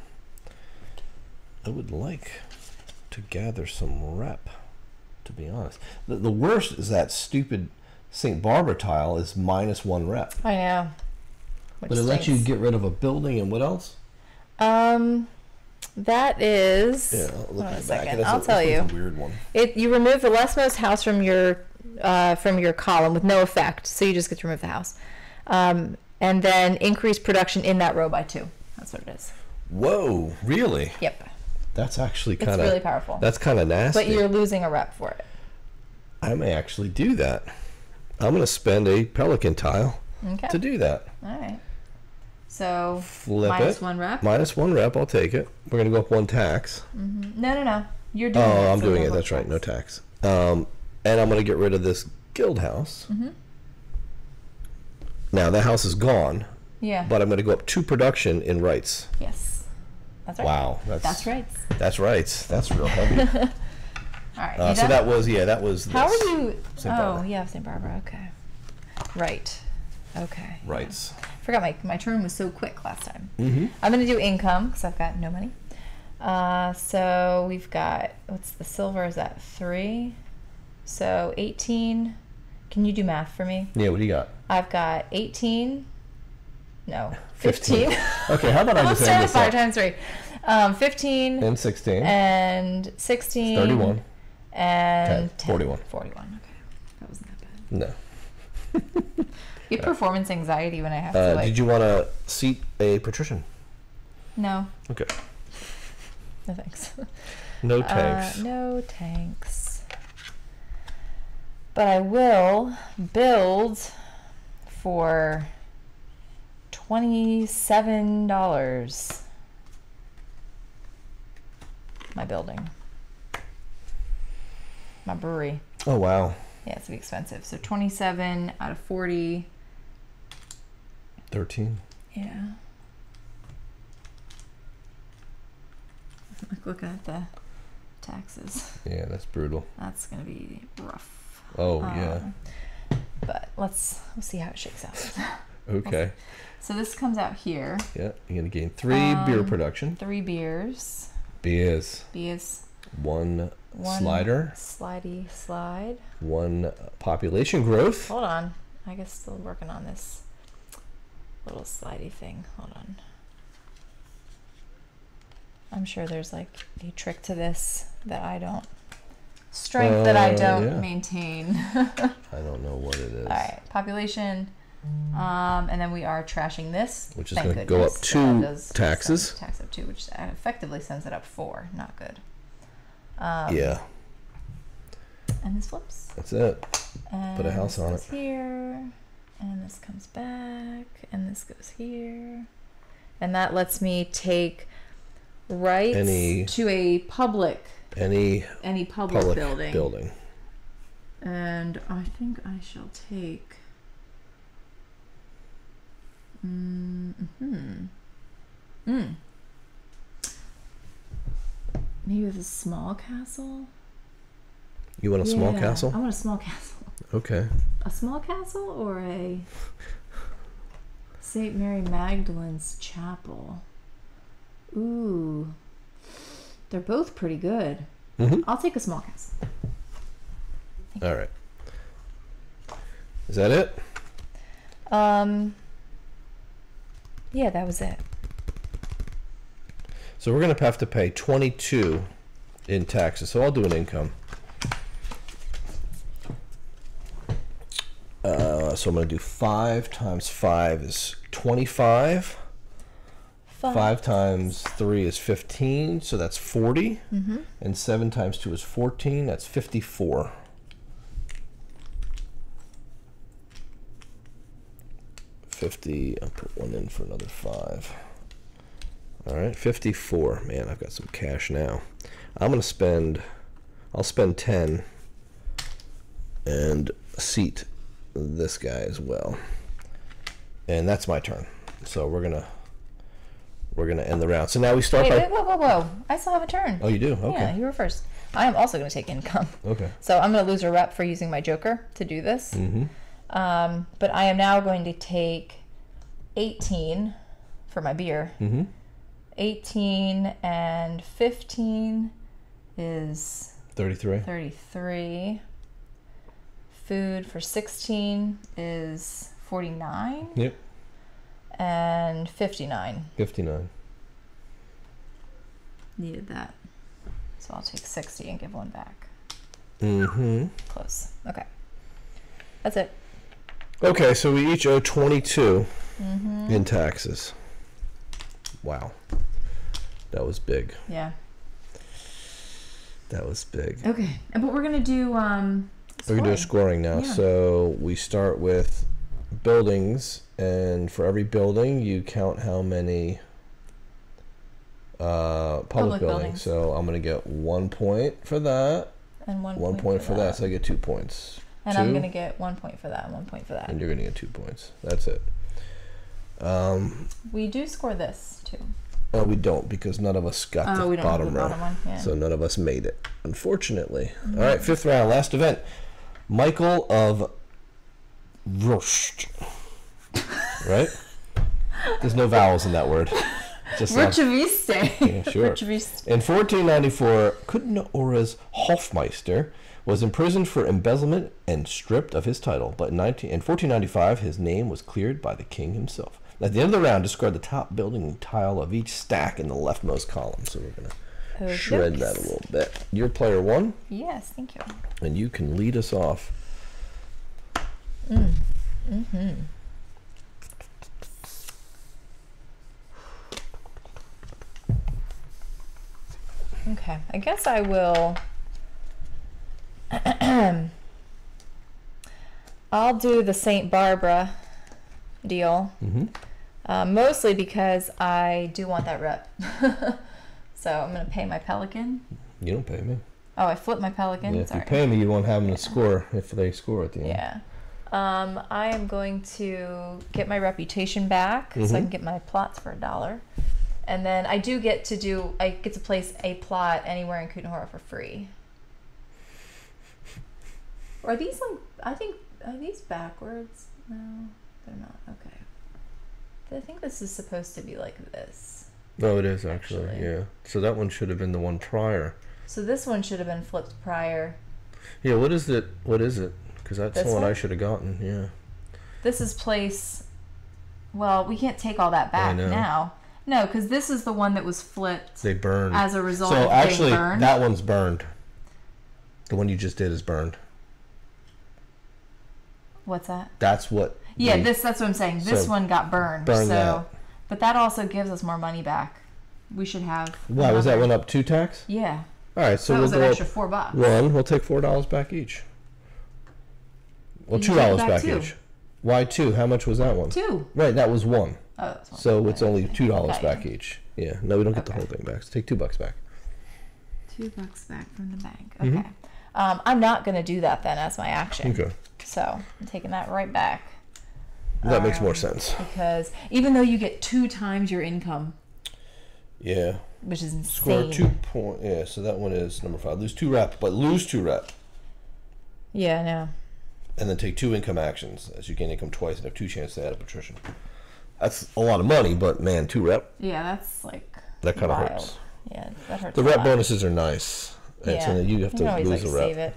I would like to gather some rep, to be honest. The worst is that stupid St. Barbara tile is -1 rep. I know. But it lets you get rid of a building and what else? That is. Yeah, hold on a second. I'll tell you. A weird one. You remove the leftmost house from your column with no effect, so you just get to remove the house, and then increase production in that row by 2. That's what it is. Whoa! Really? Yep. That's actually kind of. It's really powerful. That's kind of nasty. But you're losing a rep for it. I may actually do that. I'm going to spend a pelican tile to do that. All right. So flip -1 rep. -1 rep. I'll take it. We're going to go up 1 tax. No. You're doing it. Oh, I'm doing it. That's right. No tax. And I'm going to get rid of this guild house. Now, that house is gone. Yeah. But I'm going to go up 2 production in rights. Yes. That's right. Wow. That's rights. That's rights. That's real heavy. All right. So that was this. How are you? St. Barbara. Oh, yeah, St. Barbara. Okay. Right. Okay. rights. Yeah. Forgot my turn was so quick last time. Mm-hmm. I'm going to do income because I've got no money. So we've got, what's the silver? Is that 3? So 18. Can you do math for me? Yeah, what do you got? I've got 18. No, 15. Okay, how about I just add this up? 5 times 3. 15. And 16. And 16. 31. And 10. 41. 41. Okay. That wasn't that bad. No. You get performance anxiety when I have to, like... Did you want to seat a patrician? No. Okay. No thanks. No tanks. No tanks. But I will build for $27. My building. My brewery. Oh, wow. Yeah, it's gonna be expensive. So 27 out of 40. 13. Yeah. Looking at the taxes. Yeah, that's brutal. That's gonna be rough. Oh, yeah. But we'll see how it shakes out. Okay. So this comes out here. Yeah, you're gonna gain 3 beer production. 3 beers. Beers. 1 slider. Slidey slide. 1 population growth. Hold on. I guess still working on this little slidey thing. Hold on. I'm sure there's like a trick to this that I don't. Strength that I don't maintain. I don't know what it is. All right. Population. And then we are trashing this. Which is going to go up 2 taxes. Tax up 2, which effectively sends it up 4. Not good. Yeah. And this flips. That's it. And put a house on it. Here, and this comes back, and this goes here, and that lets me take rights to a public any public building. And I think I shall take. Maybe with a small castle. You want a small castle? I want a small castle. Okay. A small castle or a St. Mary Magdalene's Chapel? Ooh. They're both pretty good. I'll take a small castle. All right. Is that it? Yeah, that was it. So we're going to have to pay 22 in taxes. So I'll do an income. So I'm going to do 5 times 5 is 25. 5 times 3 is 15, so that's 40. And 7 times 2 is 14, that's 54. I'll put 1 in for another 5. All right, 54. Man, I've got some cash now. I'll spend 10 and seat this guy as well. And that's my turn. So we're gonna end the round. So now we start by... Whoa. I still have a turn. Oh, you do? Okay. Yeah, you were first. I am also going to take income. Okay. So I'm going to lose a rep for using my joker to do this. But I am now going to take 18 for my beer. 18 and 15 is... 33. 33. Food for 16 is 49. Yep. And 59. 59. Needed that. So I'll take 60 and give 1 back. Close. Okay. That's it. Okay, so we each owe 22 in taxes. Wow. That was big. Yeah. That was big. Okay. But we're going to do we're going to do scoring now. Yeah. So we start with buildings, and for every building you count how many public buildings. So I'm going to get 1 point for that. And 1 point for that. So I get 2 points. And 2. I'm going to get 1 point for that and 1 point for that. And you're going to get 2 points. That's it. We do score this too. Oh, we don't, because none of us got the bottom row. Yeah. So none of us made it, unfortunately. All right, 5th round, last event. Michael of Rost. right? There's no vowels in that word. Just Riceviste. yeah, sure. Riceviste. In 1494, Kutna Hora's Hofmeister was imprisoned for embezzlement and stripped of his title. But in 1495, his name was cleared by the king himself. At the end of the round, describe the top building tile of each stack in the leftmost column. So we're going to shred that a little bit. You're player 1. Yes, thank you. And you can lead us off. Mm-hmm. Okay, I guess I will. I'll do the St. Barbara deal. Mostly because I do want that rep. So I'm going to pay my pelican. You don't pay me. Oh, I flipped my pelican. Yeah, if Sorry. you pay me, you won't have them to score if they score at the end. Yeah. I am going to get my reputation back so I can get my plots for $1. And then I get to place a plot anywhere in Kutná Hora for free. Or are these are these backwards? No, they're not. Okay. I think this is supposed to be like this. No, it is actually. Yeah. So that one should have been the one prior. So this one should have been flipped prior. Yeah, what is it? Because that's the one I should have gotten, yeah. This is place... Well, we can't take all that back now. No, because this is the one that was flipped. They burned. As a result of being actually, burned. that one's burned. The one you just did is burned. What's that? That's what... Yeah, that's what I'm saying. This one got burned. That. But that also gives us more money back. We should have... Why, was that one up 2 tax? Yeah. All right, so that we'll was an extra $4. We'll take $4 back each. Well, $2 back each. Why 2? How much was that one? 2. Right, that was 1. Oh, that's 1. So it's only $2 back each. Yeah, no, we don't get the whole thing back. So take $2 back. $2 back from the bank. Okay. I'm not going to do that then as my action. Okay. So I'm taking that right back. That makes more sense. Because even though you get 2 times your income. Yeah. Which is Score insane. 2 points. Yeah, so that one is number 5. Lose 2 rep, but lose 2 rep. Yeah, I know. And then take 2 income actions as you gain income twice and have 2 chances to add a patrician. That's a lot of money, but man, 2 rep. Yeah, that's like that kind of wild. hurts. Yeah, that hurts. The rep bonuses are nice. Yeah. So you have to lose a rep. Save it.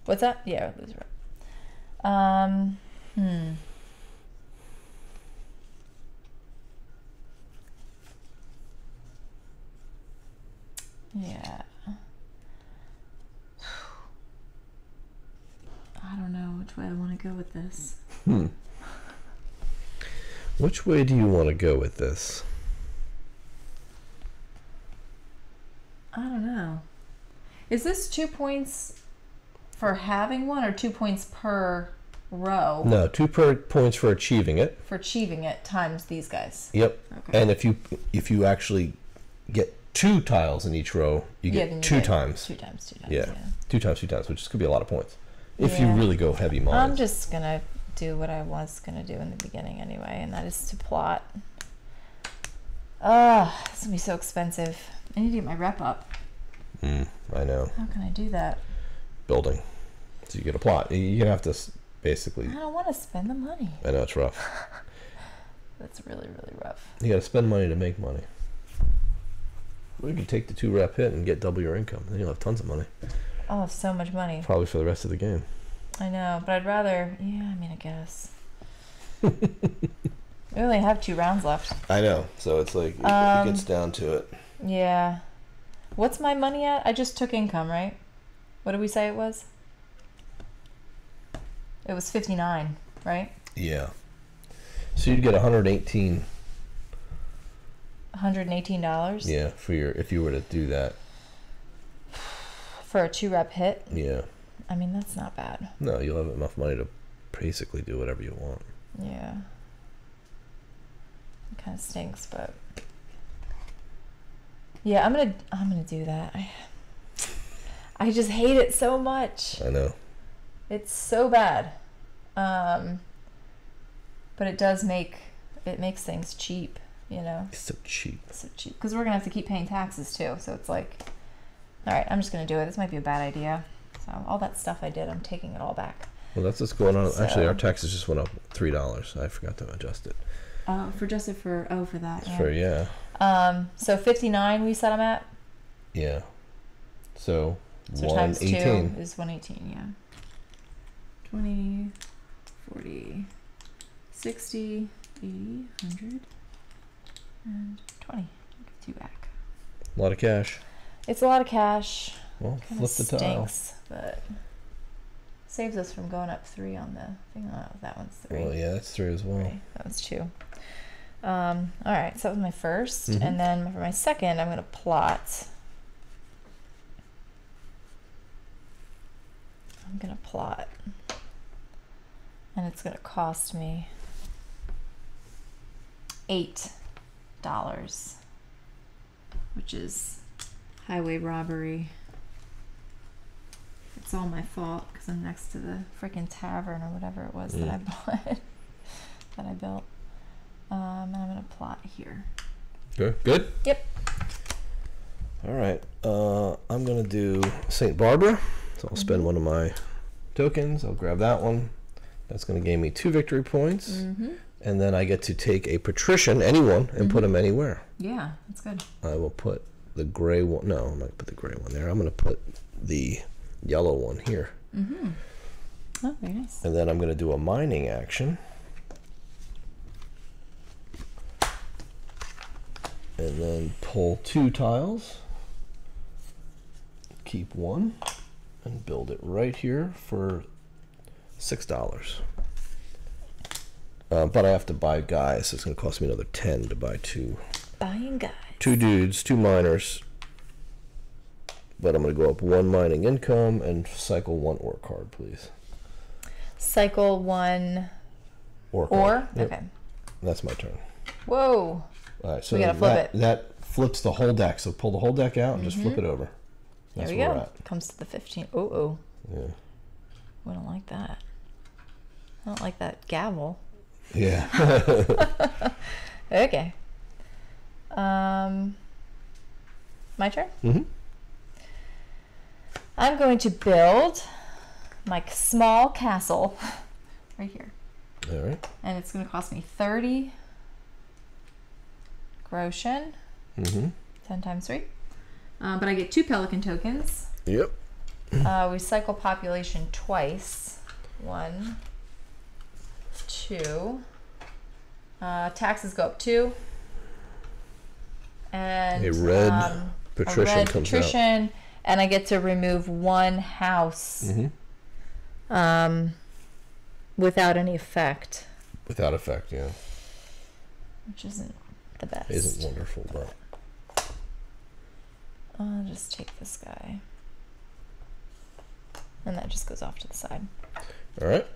What's that? Yeah, lose a rep. Yeah. I don't know which way I want to go with this. Which way do you want to go with this? I don't know. Is this 2 points for having one or 2 points per row? No, 2 points for achieving it. For achieving it times these guys. Yep. Okay. And if you actually get 2 tiles in each row, you get 2 times. 2 times. Yeah. 2 times, which could be a lot of points. If you really go heavy mines. I'm just going to do what I was going to do in the beginning anyway, and that is to plot. This is going to be so expensive. I need to get my rep up. I know. How can I do that? Building. So you get a plot. You're going to have to basically... I don't want to spend the money. I know, it's rough. That's really, really rough. You got to spend money to make money. Well, you can take the 2 rep hit and get double your income. Then you'll have tons of money. I'll have so much money. Probably for the rest of the game. I know, but I'd rather... Yeah, I mean, I guess. We only have 2 rounds left. I know. So it's like, it gets down to it. Yeah. What's my money at? I just took income, right? What did we say it was? It was 59, right? Yeah. So you'd get $118. $118? Yeah, if you were to do that. For a 2 rep hit? Yeah. I mean, that's not bad. No, you'll have enough money to basically do whatever you want. Yeah. It kind of stinks, but... Yeah, I'm gonna do that. I just hate it so much. I know. It's so bad. But it makes things cheap, you know? It's so cheap. It's so cheap. Because we're going to have to keep paying taxes, too. So it's like, all right, I'm just going to do it. This might be a bad idea. So all that stuff I did, I'm taking it all back. Well, that's what's going on. So, actually, our taxes just went up $3. I forgot to adjust it. For that. Yeah. So 59 we set them at. Yeah. So times 118 2 is 118. Yeah. 20, 40, 60, 80, 100, and 20. Get 2 back. A lot of cash. It's a lot of cash. Well, Kinda flip the tile. stinks, but saves us from going up 3 on the thing. Oh, that one's 3. Well, yeah, that's 3 as well. 3. That one's 2. All right, so that was my first, Mhm. and then for my second, I'm going to plot. And it's going to cost me $8, which is highway robbery. It's all my fault because I'm next to the freaking tavern or whatever it was that I bought, that I built. And I'm going to plot here. Good? Yep. All right. I'm going to do St. Barbara. So I'll spend one of my tokens. I'll grab that one. That's going to gain me 2 victory points. And then I get to take a patrician, anyone, and put them anywhere. Yeah, that's good. I will put the gray one. No, I'm not going to put the gray one there. I'm going to put the yellow one here. Oh, very nice. And then I'm going to do a mining action. And then pull 2 tiles. Keep 1. And build it right here for $6. But I have to buy guys, so it's going to cost me another 10 to buy 2. Buying guys. 2 dudes, 2 miners. But I'm going to go up 1 mining income and cycle 1 ore card, please. Cycle 1 ore ore? card. Yep. Okay. That's my turn. Whoa. All right, so we gotta flip it. That flips the whole deck. So pull the whole deck out and just flip it over. That's there we where go. we're at. Comes to the 15. Oh. Yeah. We don't like that. I don't like that gavel. Yeah. Okay. My turn? Mm-hmm. I'm going to build my small castle right here. All right. And it's going to cost me 30 groschen. 10 times 3. But I get 2 pelican tokens. Yep. We cycle population twice. 1, 2. Taxes go up 2. And A red patrician comes out. And I get to remove 1 house without any effect. Without effect, yeah. Which isn't the best. Isn't wonderful, but. I'll just take this guy. And that just goes off to the side. All right.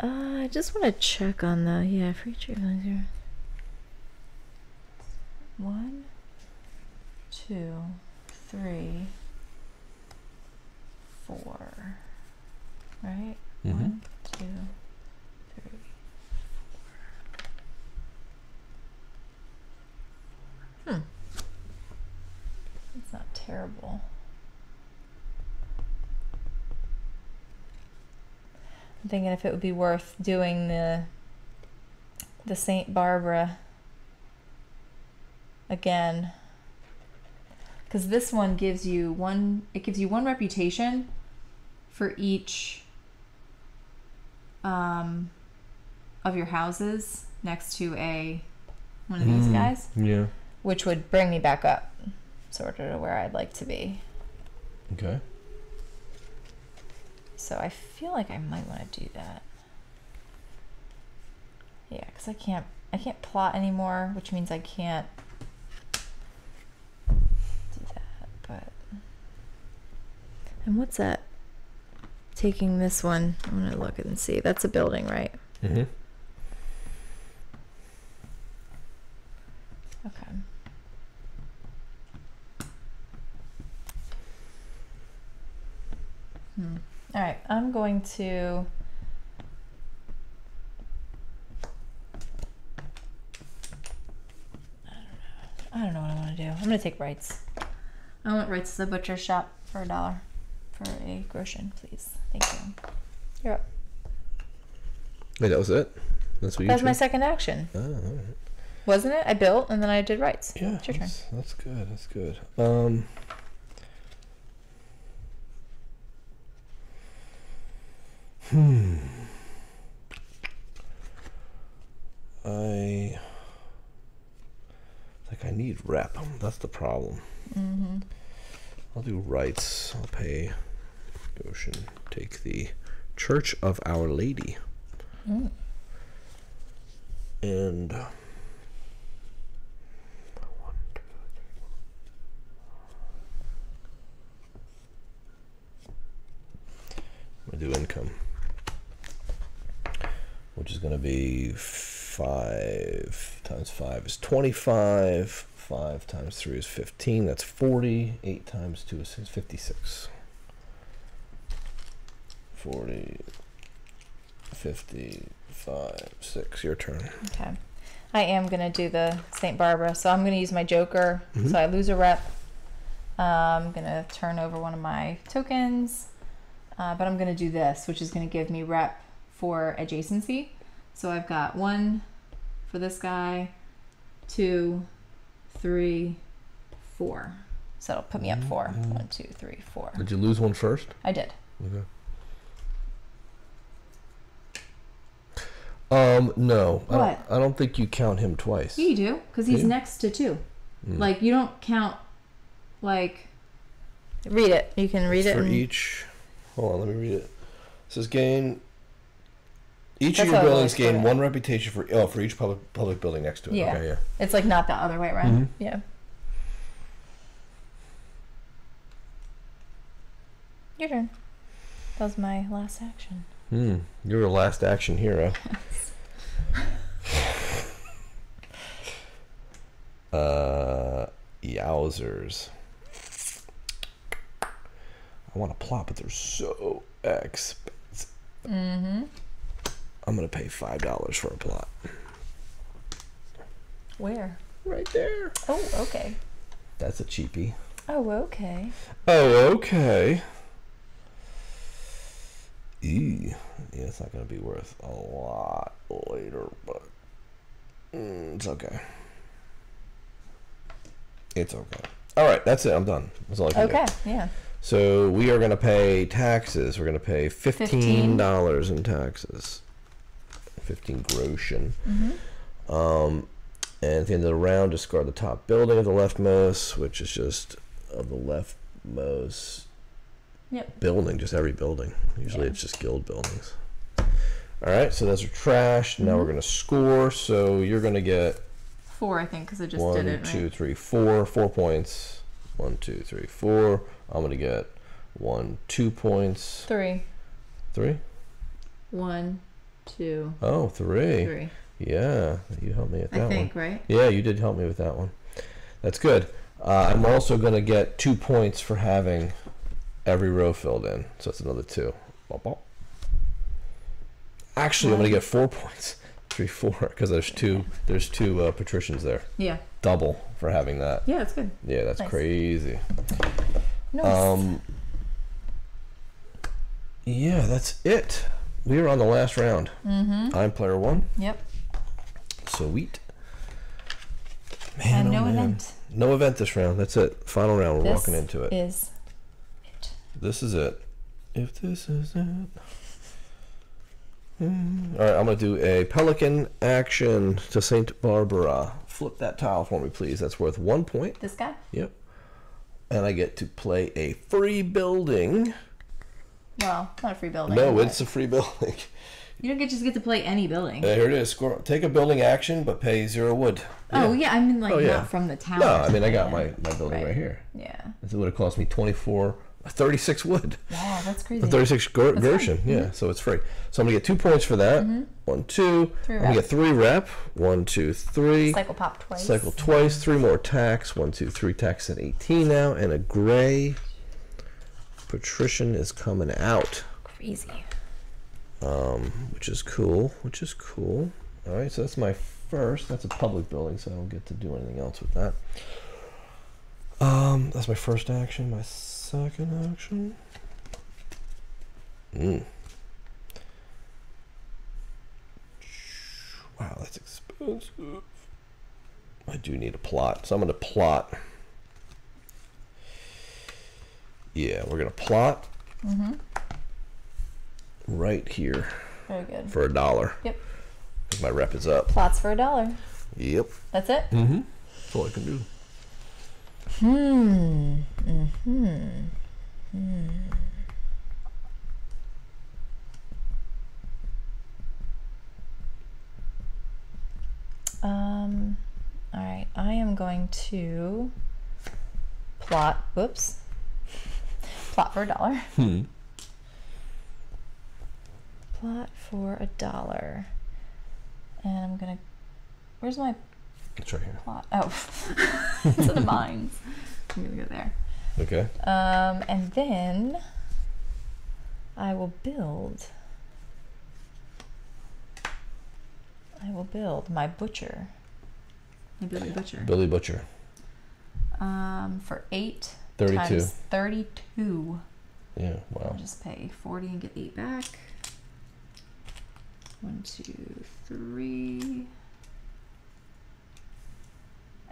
I just want to check on the free treatment here. 1, 2, 3, 4. Right? 1, 2, 3, 4. It's not terrible. I'm thinking if it would be worth doing the St. Barbara again, because this one gives you one reputation for each of your houses next to one of these guys. Yeah. Which would bring me back up sort of to where I'd like to be. Okay. So I feel like I might want to do that. Yeah, because I can't plot anymore, which means I can't do that. But and what's that? Taking this one, I'm gonna look and see. That's a building, right? Mm-hmm. Okay. All right, I'm going to. I don't know what I want to do. I'm going to take rights. I want rights to the butcher shop for $1 for a groschen, please. Thank you. You're up. Wait, that was it? That's what you That was my second action. Oh, all right. Wasn't it? I built and then I did rights. Yeah, it's your turn. That's good. That's good. I think I need rep. That's the problem. I'll do rights. I'll pay Goshen. Take the Church of Our Lady. And I'm going to do income, which is going to be 5 times 5 is 25. 5 times 3 is 15. That's 40. 8 times 2 is 56. 40, 50, 5, 6. Your turn. Okay. I am going to do the St. Barbara, so I'm going to use my Joker. So I lose a rep. I'm going to turn over one of my tokens, but I'm going to do this, which is going to give me rep for adjacency. So I've got 1 for this guy, 2, 3, 4. So it'll put me up 4. 1, 2, 3, 4. Did you lose one first? I did. Okay. No. What? I don't think you count him twice. Yeah, you do, because he's next to 2. Like, you don't count, like... Read it. You can read it. For each... Hold on, let me read it. It says gain... Each That's of your how it buildings works, gain right? 1 reputation for each public building next to it. Yeah. Okay, yeah. It's like not the other way around. Yeah. Your turn. That was my last action. You're a last action hero. Yowzers. I want to plot, but they're so expensive. I'm going to pay $5 for a plot. Where? Right there. Oh, okay. That's a cheapie. Oh, okay. Oh, okay. Eee. Yeah, it's not going to be worth a lot later, but it's okay. It's okay. All right, that's it. I'm done. That's all I can do. Okay, yeah. So we are going to pay taxes. We're going to pay $15 in taxes. 15 groschen. And at the end of the round, discard the top building of the leftmost, which is just of the leftmost building, just every building. Usually it's just guild buildings. All right, so those are trashed. Now we're going to score. So you're going to get 4, I think, because I just 1, did it. 2, 3, 4. 4 points. 1, 2, 3, 4. I'm going to get 1, 2 points. 3. 3? 1, 2. Oh, 3. 3. Yeah, you helped me with that one. I think, right? Yeah, you did help me with that one. That's good. I'm also going to get 2 points for having every row filled in. So that's another 2. Bop, bop. Actually, I'm going to get 4 points. 3, 4, because there's two patricians there. Yeah. Double for having that. Yeah, that's good. Yeah, that's Nice. crazy. Nice. Yeah, that's it. We are on the last round. I'm player 1. Yep. Sweet. Man, And no man. event. No event this round. That's it. Final round. We're walking into it. This is it. This is it. If this is it. All right, I'm going to do a pelican action to St. Barbara. Flip that tile for me, please. That's worth 1 point. This guy? Yep. And I get to play a free building. Well, not a free building. No, but it's a free building. you don't just get to play any building. Here it is. Take a building action, but pay 0 wood. Oh, yeah. I mean, Oh, yeah. not from the town. No, or I mean, I something. got my building right here. Yeah. This would have cost me 36 wood. Wow, that's crazy. 36 groschen, yeah, so it's free. So I'm going to get 2 points for that. 1, 2. 3 I'm going to get 3 rep. 1, 2, 3. Cycle pop twice. Cycle twice. 3 more tax. 1, 2, 3 tax at 18 now. And a gray. Patrician is coming out. Crazy. Which is cool. All right, so that's my first. That's a public building, so I don't get to do anything else with that. That's my first action. My second action. Wow, that's expensive. I do need a plot, so I'm going to plot. Yeah, we're going to plot right here. Very good. For $1. Yep. My rep is up. Plots for $1. Yep. That's it? That's all I can do. All right, I am going to plot, whoops, plot for $1. Plot for $1. And I'm gonna, where's my It's right here. plot? Oh, it's in the mines. I'm gonna go there. Okay. And then I will build my butcher. My Billy Butcher. Billy Butcher. For 8 32. times 32. Yeah, wow. I'll just pay 40 and get 8 back. 1, 2, 3.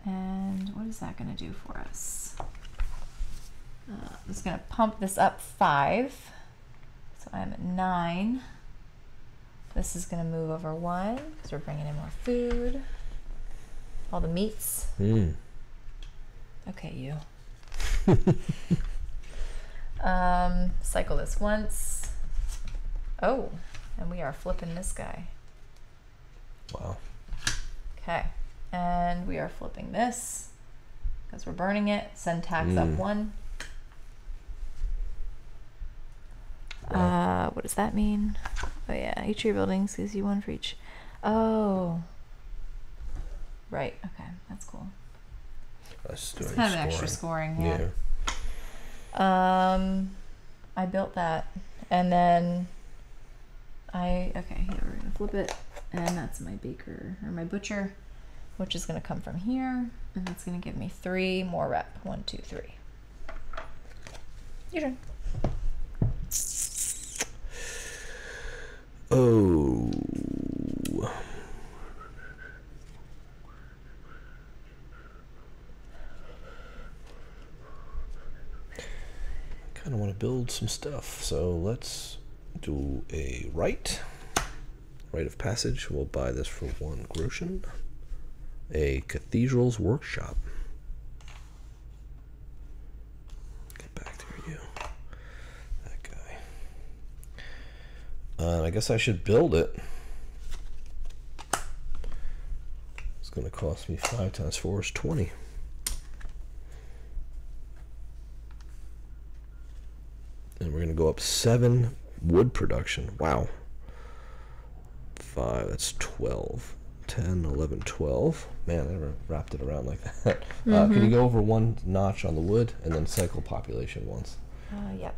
And what is that going to do for us? I'm just going to pump this up 5. So I'm at 9. This is going to move over 1 because we're bringing in more food. All the meats. Okay, you. Cycle this once. Oh, and we are flipping this guy. Wow. Okay, and we are flipping this because we're burning it. Send tax up 1. Wow. What does that mean? Oh yeah, each of your buildings gives you 1 for each. Oh. Right, okay, that's cool. That's It's kind of extra scoring, yeah. I built that, and then okay, here, we're gonna flip it, and that's my baker, or my butcher, which is gonna come from here, and that's gonna give me 3 more rep. 1, 2, 3. Your turn. Oh. Kind of want to build some stuff, so let's do a rite of passage. We'll buy this for 1 groschen. A cathedral's workshop. Get back to you, that guy. I guess I should build it. It's going to cost me 5 times 4 is 20. And we're going to go up 7 wood production. Wow. 5, that's 12. 10, 11, 12. Man, I never wrapped it around like that. Can you go over 1 notch on the wood and then cycle population once? Yep.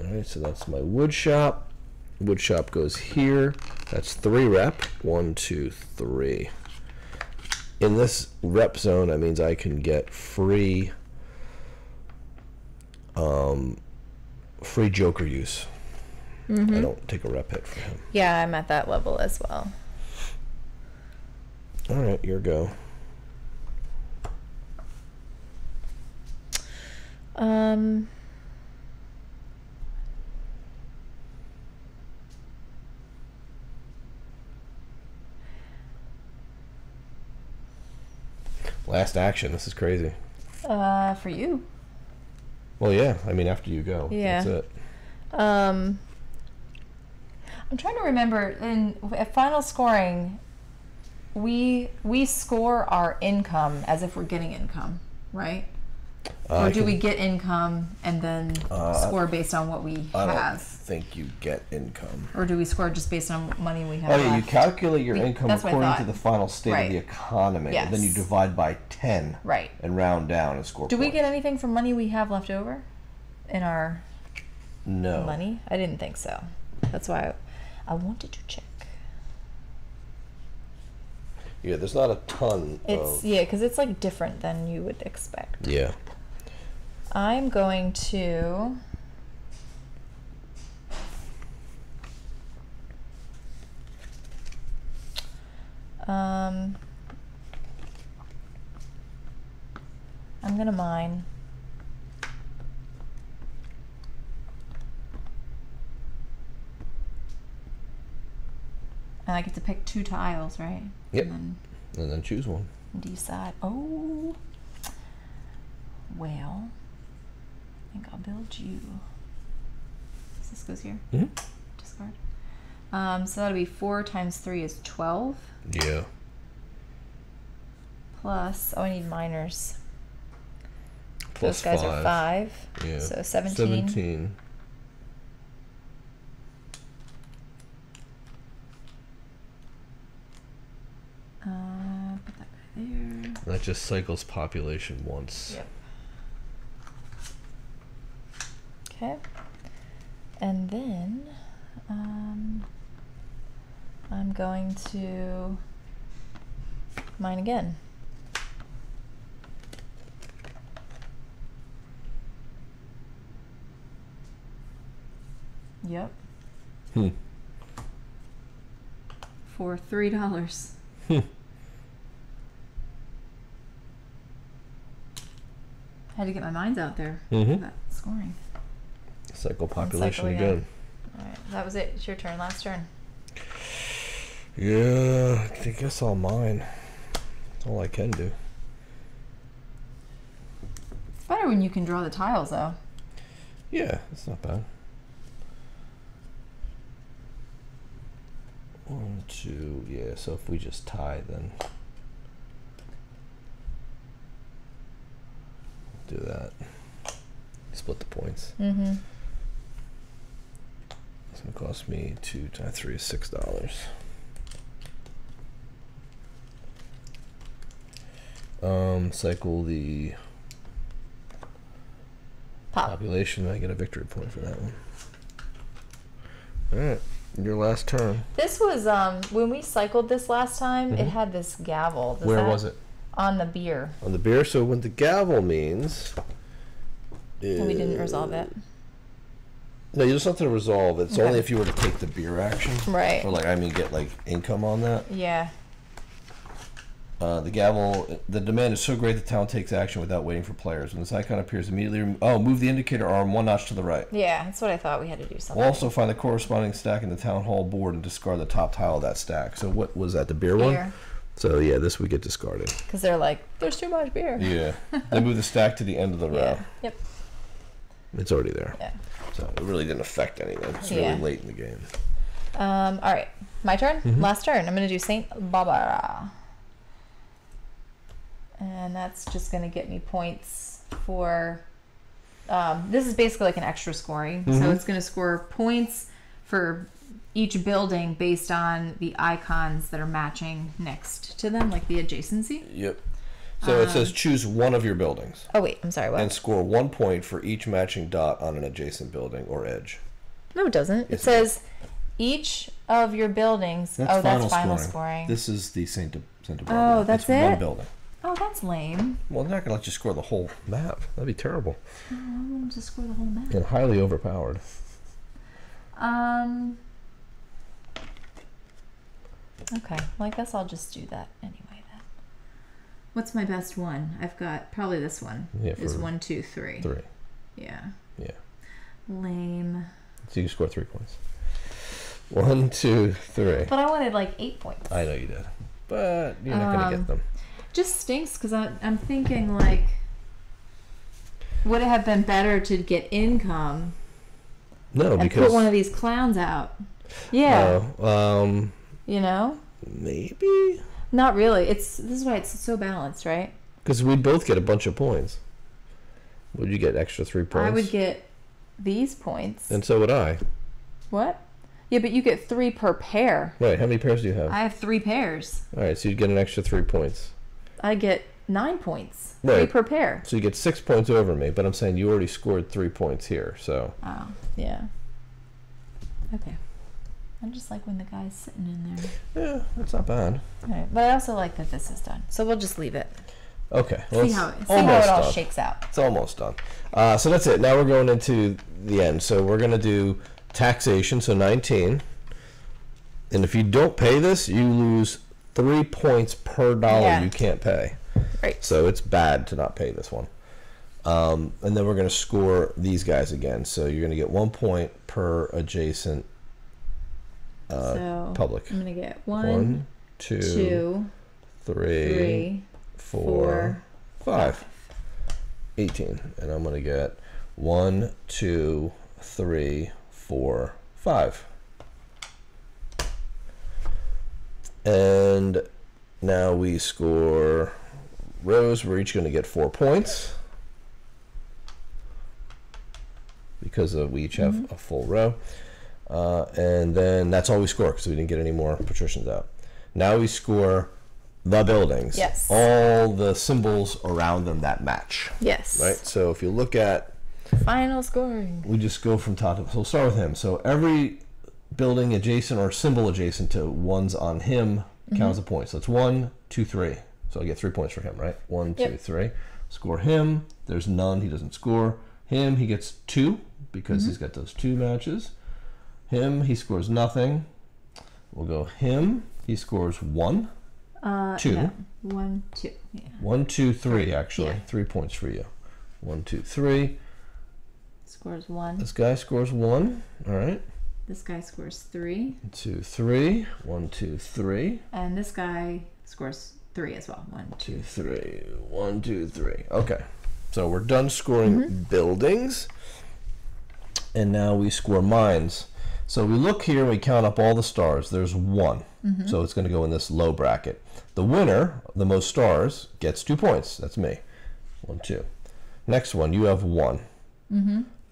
Alright, so that's my wood shop. Wood shop goes here. That's 3 rep. 1, 2, 3. In this rep zone, that means I can get free free Joker use. I don't take a rep hit for him. Yeah, I'm at that level as well. Alright, your go. Last action. This is crazy. For you. Well, yeah. I mean, after you go. Yeah. That's it. I'm trying to remember, at final scoring, we score our income as if we're getting income, right? Or do we get income and then score based on what we I don't have? think you get income. Or do we score just based on money we have Oh, yeah, left? you calculate your income that's what I according to thought. the final state of the economy. Yes. And then you divide by 10. Right. And round down and score Do we points. get anything from money we have left over in our No. money? I didn't think so. That's why I wanted to check. Yeah, there's not a ton It's, yeah, because it's like different than you would expect. Yeah. I'm going to... I'm gonna mine. And I get to pick 2 tiles, right? Yep. And then choose one. decide. Oh, well, I think I'll build you. So this goes here. Mm-hmm. Discard. So that'll be 4 times 3 is 12. Yeah. Plus, oh, I need minors. Plus Those guys 5. are 5. Yeah. So 17. 17. Put that guy there. That just cycles population once. Yep. Okay. And then I'm going to mine again. Yep. For $3. I had to get my mines out there. Mm-hmm. That scoring. Cycle population cycle again. Alright, that was it. It's your turn. Last turn. Yeah, I guess I'll mine. That's all I can do. It's better when you can draw the tiles, though. Yeah, it's not bad. 1, 2, yeah, so if we just tie, then do that. Split the points. Mm-hmm. It's gonna cost me 2 times 3 is $6. Cycle the population. I get a victory point for that one. All right, your last turn. This was when we cycled this last time. It had this gavel. Where was it? On the beer. On the beer. So when the gavel means, And we didn't resolve it. No, you just have to resolve it. It's Okay. only if you were to take the beer action. Right. Or like, I mean, get like income on that. Yeah. The gavel, the demand is so great the town takes action without waiting for players. When this icon appears immediately, move the indicator arm 1 notch to the right. Yeah, that's what I thought. We had to do something. We'll also find the corresponding stack in the town hall board and discard the top tile of that stack. So what was that, the beer one? So yeah, this would get discarded. Because they're like, there's too much beer. Yeah. They move the stack to the end of the row. Yeah. Yep. It's already there. Yeah. So it really didn't affect anything. It's really late in the game. All right, my turn. Last turn. I'm gonna do Saint Barbara, and that's just gonna get me points for. This is basically like an extra scoring, so it's gonna score points for each building based on the icons that are matching next to them, like the adjacency. Yep. So it says choose one of your buildings. Oh wait, I'm sorry. What? And score 1 point for each matching dot on an adjacent building or edge. No, it doesn't. It says each of your buildings. That's final scoring. This is the Santa Barbara. Oh, that's it's one it? building. Oh, that's lame. Well, they're not gonna let you score the whole map. That'd be terrible. Oh, I want them to score the whole map. And highly overpowered. Okay. Well, I guess I'll just do that anyway then. What's my best one? I've got probably this one. Yeah, is for 1, 2, 3. 3. Yeah. Yeah. Lame. So you score 3 points. 1, 2, 3. But I wanted like 8 points. I know you did, but you're not gonna get them. Just stinks because I'm thinking like, would it have been better to get income? No, and because put one of these clowns out. Yeah. You know? Maybe. Not really. This is why it's so balanced, right? Because we'd both get a bunch of points. Would you get extra 3 points? I would get these points. And so would I. What? Yeah, but you get 3 per pair. Right. How many pairs do you have? I have 3 pairs. All right. So you'd get an extra 3 points. I get 9 points. Right. 3 per pair. So you get 6 points over me, but I'm saying you already scored 3 points here, so. Oh, yeah. Okay. I just like when the guy's sitting in there. Yeah, that's not bad. All right. But I also like that this is done. So we'll just leave it. Okay. Well, See how it all shakes out. It's almost done. So that's it. Now we're going into the end. So we're going to do taxation, so 19. And if you don't pay this, you lose 3 points per dollar you can't pay. Right. So it's bad to not pay this one. And then we're going to score these guys again. So you're going to get 1 point per adjacent public. I'm going to get 1, 2, 3, 4, 5. 18. And I'm going to get 1, 2, 3, 4, 5. And now we score rows. We're each going to get 4 points because we each have a full row. And then that's all we score because we didn't get any more patricians out. Now we score the buildings. Yes. All the symbols around them that match. Yes. Right? So if you look at... Final scoring. We just go from top to... So we'll start with him. So every building adjacent or symbol adjacent to ones on him counts a point. So it's 1, 2, 3. So I get 3 points for him, right? 1, 2, 3. Score him. There's none. He doesn't score. Him, he gets 2 because he's got those 2 matches. Him, he scores nothing. We'll go him. He scores 1. 2. No. 1, 2. Yeah. 1, 2, 3, actually. 3 points for you. 1, 2, 3. Scores 1. This guy scores 1. All right. This guy scores 3. 1, 2, 3. 1, 2, 3. And this guy scores 3 as well. 1, 2, 3. 1, 2, 3. Okay. So we're done scoring buildings. And now we score mines. So we look here and we count up all the stars. There's 1. So it's going to go in this low bracket. The winner, the most stars, gets 2 points. That's me. 1, 2. Next one, you have 1.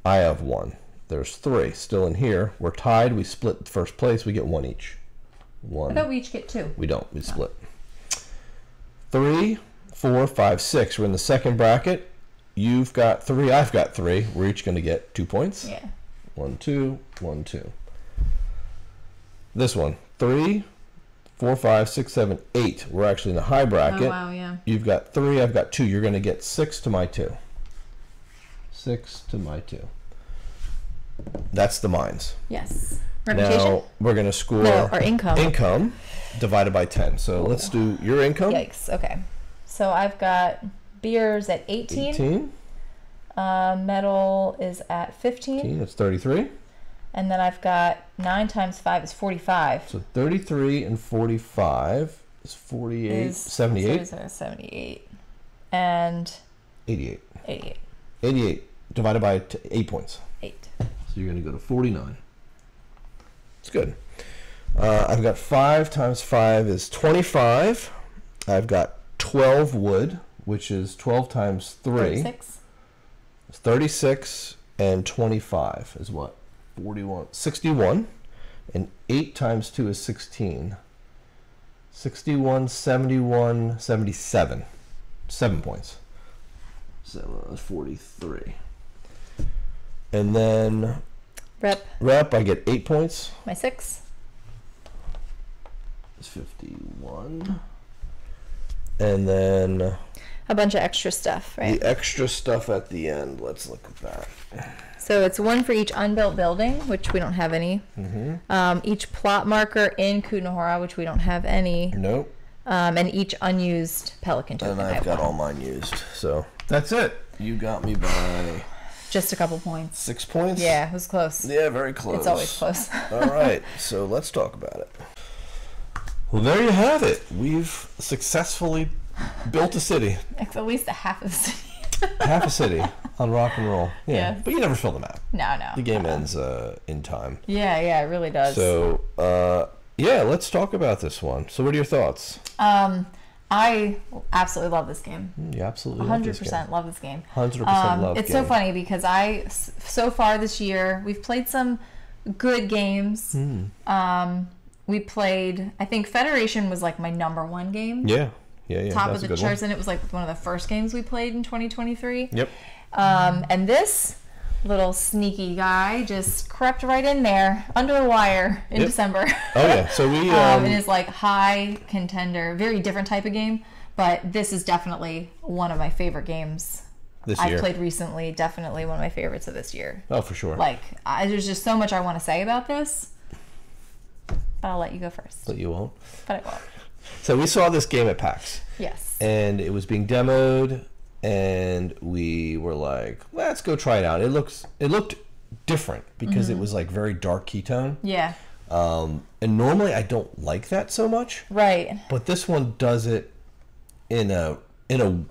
I have 1. There's 3 still in here. We're tied. We split first place. We get 1 each. 1. I thought we each get 2. We don't. We split. 3, 4, 5, 6. We're in the second bracket. You've got 3. I've got 3. We're each going to get 2 points. Yeah. 1, 2, 1, 2. This one, 3, 4, 5, 6, 7, 8. We're actually in the high bracket. Oh, wow, yeah. You've got 3, I've got 2. You're going to get 6 to my 2. 6 to my 2. That's the mines. Yes. Reputation? Now we're going to score our income. Income divided by 10. So let's do your income. Yikes. Okay. So I've got beers at 18. 18. Metal is at 15. That's 33. And then I've got 9 times 5 is 45. So 33 and 45 is 48, 78. 78. And 88. 88. 88 divided by 8 points. 8. So you're going to go to 49. It's good. I've got 5 times 5 is 25. I've got 12 wood, which is 12 times 3. 36. It's 36 and 25 is what? 41. 61. And 8 times 2 is 16. 61, 71, 77. 7 points. So that's 43. And then rep, I get 8 points. My 6. It's 51. And then a bunch of extra stuff, right? The extra stuff at the end. Let's look at that. So it's 1 for each unbuilt building, which we don't have any. Each plot marker in Kutna Hora, which we don't have any. Nope. And each unused pelican token. And I've got all mine used. So that's it. You got me by just a couple points. 6 points? Yeah, it was close. Yeah, very close. It's always close. All right. So let's talk about it. Well, there you have it. We've successfully built a city. It's at least a half of a city. Half a city on rock and roll. Yeah. Yes. But you never fill the map. No. The game ends in time. Yeah, it really does. So, yeah, let's talk about this one. So what are your thoughts? I absolutely love this game. You absolutely love this game. 100% love this game. 100% love It's game. so funny because so far this year, we've played some good games. We played, I think Federation was like my #1 game. Yeah. Yeah. top That's of a the good charts, one. and it was like one of the first games we played in 2023. Yep. And this little sneaky guy just crept right in there under the wire in December. Oh yeah. So we it is like high contender, very different type of game, but this is definitely one of my favorite games this year. I've played recently. Definitely one of my favorites of this year. Oh, for sure. Like, there's just so much I want to say about this, but I'll let you go first. But you won't. But I won't. So we saw this game at PAX. Yes. And it was being demoed, and we were like, let's go try it out. It looked different because it was like very dark ketone. Yeah. And normally I don't like that so much. Right. But this one does it in a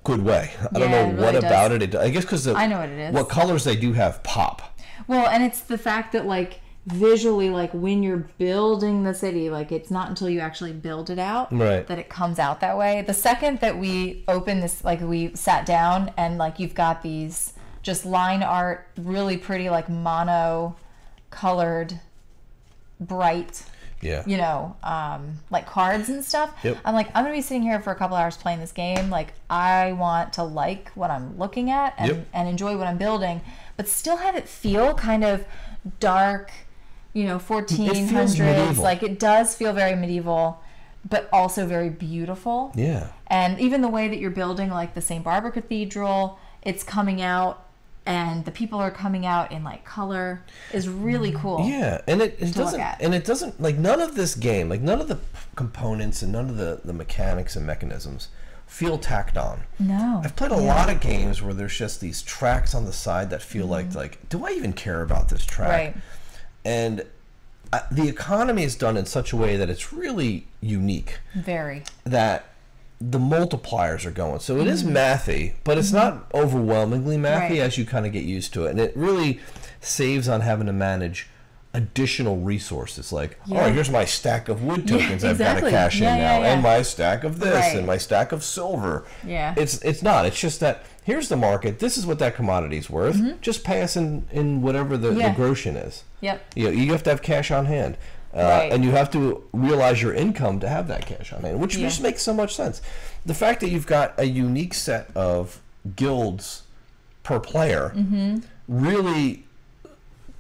good way. I don't Yeah, know it what really about it. I guess because I know what it is. What colors they do have pop. Well, and it's the fact that, like, visually, like, when you're building the city, like, it's not until you actually build it out that it comes out that way. The second that we opened this, like, we sat down and, like, you've got these just line art, really pretty, like, mono colored, bright, you know, like cards and stuff. Yep. I'm like, I'm gonna be sitting here for a couple hours playing this game. Like, I want to like what I'm looking at and enjoy what I'm building, but still have it feel kind of dark, you know, 1400s. Like, it does feel very medieval, but also very beautiful. Yeah. And even the way that you're building, like, the St. Barbara Cathedral, it's coming out, and the people are coming out in, like, color, is really cool. Yeah, and it doesn't like, none of this game, like, none of the components and none of the mechanics and mechanisms feel tacked on. No. I've played a lot of games where there's just these tracks on the side that feel like, do I even care about this track? Right. And the economy is done in such a way that it's really unique. Very. That the multipliers are going. So it is mathy, but it's not overwhelmingly mathy as you kind of get used to it. And it really saves on having to manage additional resources. Like, all right, here's my stack of wood tokens I've got to cash in now, and my stack of this, and my stack of silver. Yeah. It's not. It's just that here's the market. This is what that commodity's worth. Just pay us in whatever the groschen is. Yep. You have to have cash on hand. And you have to realize your income to have that cash on hand, which just makes so much sense. The fact that you've got a unique set of guilds per player really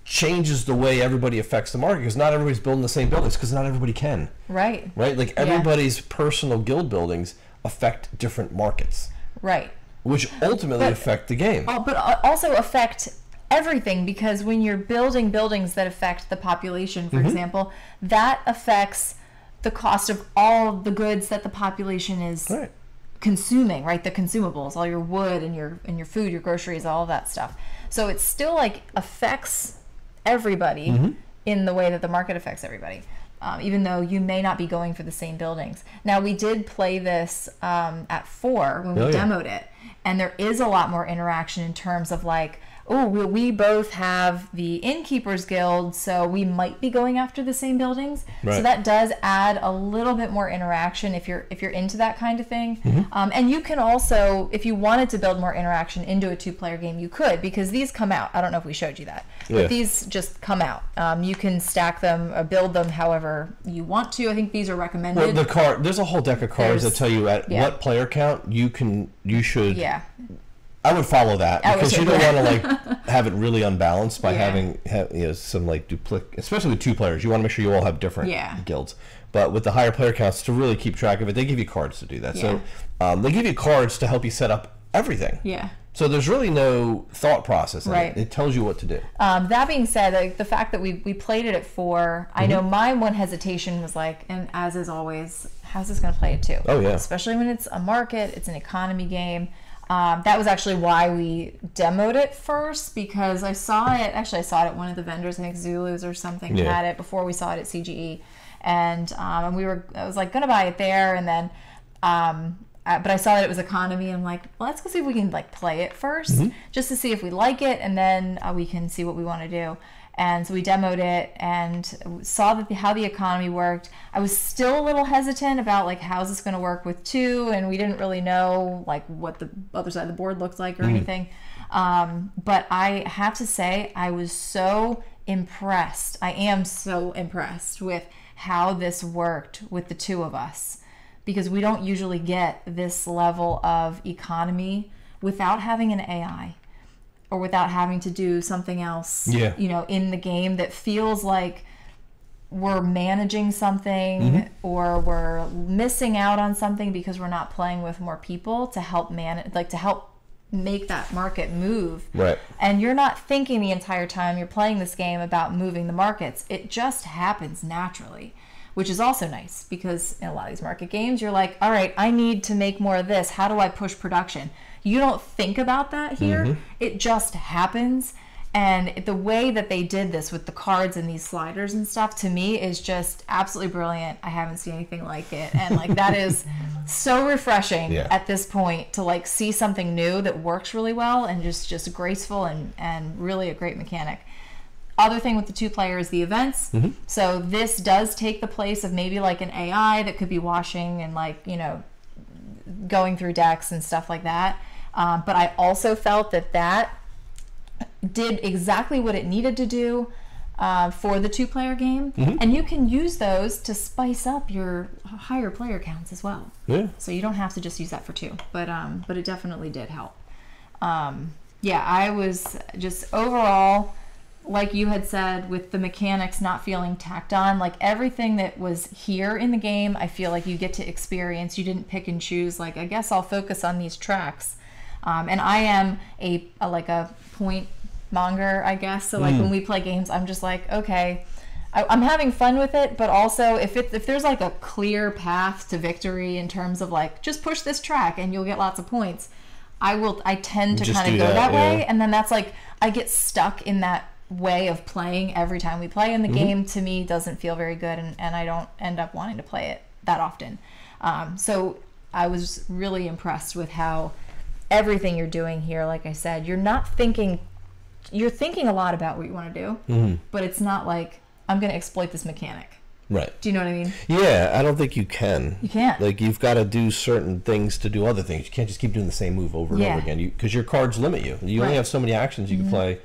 changes the way everybody affects the market, because not everybody's building the same buildings, because not everybody can. Right? Like, everybody's personal guild buildings affect different markets. Right. Which ultimately affect the game. But also affect everything, because when you're building buildings that affect the population, for example, that affects the cost of all the goods that the population is consuming, right? The consumables, all your wood and your food, your groceries, all of that stuff. So it still, like, affects everybody in the way that the market affects everybody, even though you may not be going for the same buildings. Now, we did play this at 4 when we demoed it, and there is a lot more interaction in terms of, like, oh, we both have the Innkeepers Guild, so we might be going after the same buildings. Right. So that does add a little bit more interaction if you're into that kind of thing. And you can also, if you wanted to build more interaction into a 2-player game, you could, because these come out. I don't know if we showed you that, but these just come out. You can stack them or build them however you want to. I think these are recommended. Well, there's a whole deck of cards that tell you at what player count you should. Yeah. I would follow that, because you don't want to, like, have it really unbalanced by having some, like, especially with 2 players. You want to make sure you all have different guilds. But with the higher player counts, to really keep track of it, they give you cards to do that. So they give you cards to help you set up everything. Yeah. So there's really no thought process in it. It tells you what to do. That being said, like, the fact that we played it at 4, I know my one hesitation was, like, and as is always, how's this going to play at 2? Oh, yeah. Especially when it's a market, it's an economy game. That was actually why we demoed it first, because I saw it at one of the vendors, I think Zulu's or something had it before we saw it at CGE, and I was like gonna buy it there, and then but I saw that it was economy, and I'm like, well, let's go see if we can, like, play it first, just to see if we like it, and then we can see what we want to do. And so we demoed it and saw how the economy worked. I was still a little hesitant about, like, how's this going to work with 2, and we didn't really know, like, what the other side of the board looked like or anything. But I have to say, I was so impressed. I am so impressed with how this worked with the 2 of us, because we don't usually get this level of economy without having an AI or without having to do something else, in the game that feels like we're managing something or we're missing out on something because we're not playing with more people to help manage, like to help make that market move. Right. And you're not thinking the entire time you're playing this game about moving the markets. It just happens naturally, which is also nice because in a lot of these market games, you're like, all right, I need to make more of this. How do I push production? You don't think about that here. It just happens. And the way that they did this with the cards and these sliders and stuff, to me, is just absolutely brilliant. I haven't seen anything like it. And like that is so refreshing at this point to like see something new that works really well and just graceful and really a great mechanic. Other thing with the 2-player is the events. So this does take the place of maybe like an AI that could be washing and like, going through decks and stuff like that. But I also felt that did exactly what it needed to do for the 2-player game, and you can use those to spice up your higher player counts as well. So you don't have to just use that for 2, but it definitely did help. I was just overall, like you had said, with the mechanics not feeling tacked on, like everything that was here in the game, I feel like you get to experience. You didn't pick and choose, like, I guess I'll focus on these tracks. And I am a point monger, I guess. So like when we play games, I'm just like, okay, I'm having fun with it, but also if there's like a clear path to victory in terms of like, just push this track and you'll get lots of points, I tend to kind of go that way. And then that's like, I get stuck in that way of playing every time we play, and the game to me doesn't feel very good, and I don't end up wanting to play it that often. So I was really impressed with how everything you're doing here, like I said, you're thinking a lot about what you want to do, but it's not like, I'm going to exploit this mechanic. Right. Do you know what I mean? Yeah, I don't think you can. You can't. Like, you've got to do certain things to do other things. You can't just keep doing the same move over and over again, because your cards limit you. You only have so many actions you can play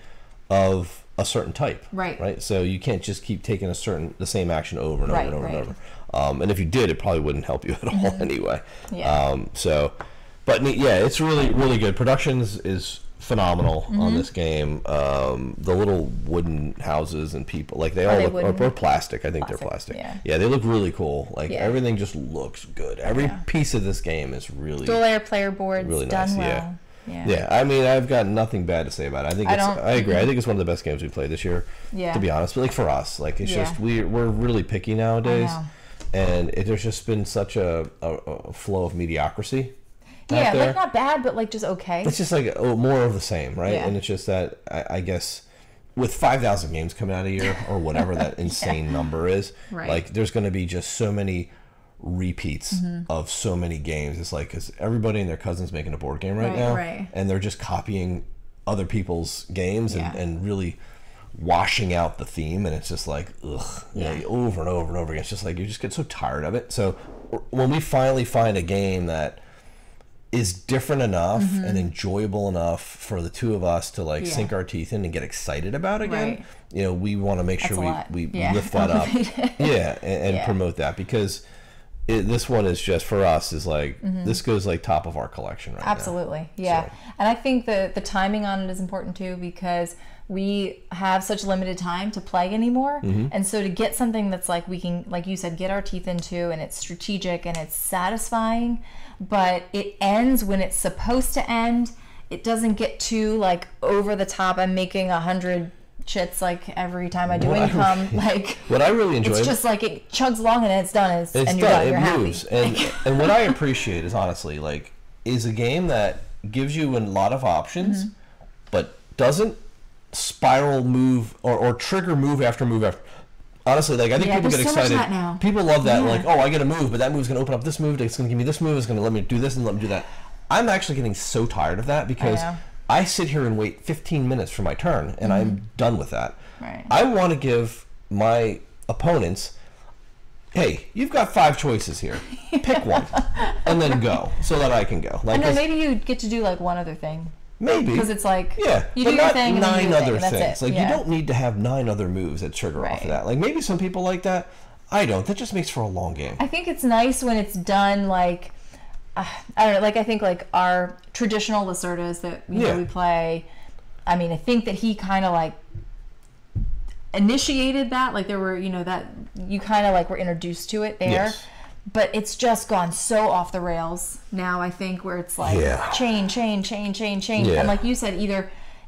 of a certain type. Right. So you can't just keep taking the same action over and over and over and over. And if you did, it probably wouldn't help you at all anyway. But yeah, it's really, really good. Productions is phenomenal on this game. The little wooden houses and people, like they all look, or plastic. I think they're plastic. Yeah, they look really cool. Like everything just looks good. Every piece of this game is really dual-layer player boards, really done nice. well. Yeah. I mean, I've got nothing bad to say about it. I agree. I think it's one of the best games we played this year. To be honest, but like for us, like it's just we're really picky nowadays, and there's just been such a flow of mediocrity. Like not bad, but like just okay. It's just like more of the same, right? And it's just that I guess with 5,000 games coming out a year or whatever that insane number is, like there's going to be just so many repeats of so many games. It's like, because everybody and their cousin's making a board game right now, and they're just copying other people's games and really washing out the theme, and it's just like over and over and over again. It's just like you just get so tired of it. So when we finally find a game that is different enough and enjoyable enough for the two of us to like sink our teeth in and get excited about again, we want to make sure we lift that up and promote that, because this one is just, for us, is like this goes like top of our collection right now. Absolutely. So. And I think the timing on it is important too, because we have such limited time to play anymore, and so to get something that's like we can, like you said, get our teeth into, and it's strategic and it's satisfying, but it ends when it's supposed to end. It doesn't get too like over the top. I'm making 100 chits like every time I do income. Like what I really enjoy, it's just like it chugs along and it's done, and you're done. Done. You're it moves. happy. And what I appreciate is honestly is a game that gives you a lot of options, but doesn't spiral move or trigger move after move after. Honestly, like I think people get excited. Now. People love that, like, oh, I get a move, but that move's going to open up this move. It's going to give me this move. It's going to let me do this and let me do that. I'm actually getting so tired of that, because I sit here and wait 15 minutes for my turn, and I'm done with that. I want to give my opponents, hey, you've got 5 choices here. Pick one, and then go, so that I can go. Like, and then maybe you get to do like one other thing. Maybe. Because it's like, you but do not your thing, 9 other thing, things. Like, you don't need to have 9 other moves that trigger off of that. Like, maybe some people like that. I don't. That just makes for a long game. I think it's nice when it's done like, I don't know, like I think like our traditional Lacerdas that know, we play, I mean, I think that he kind of like initiated that, like there were, that you kind of like were introduced to it there. Yes. But it's just gone so off the rails now, I think, where it's like chain. Yeah. And like you said,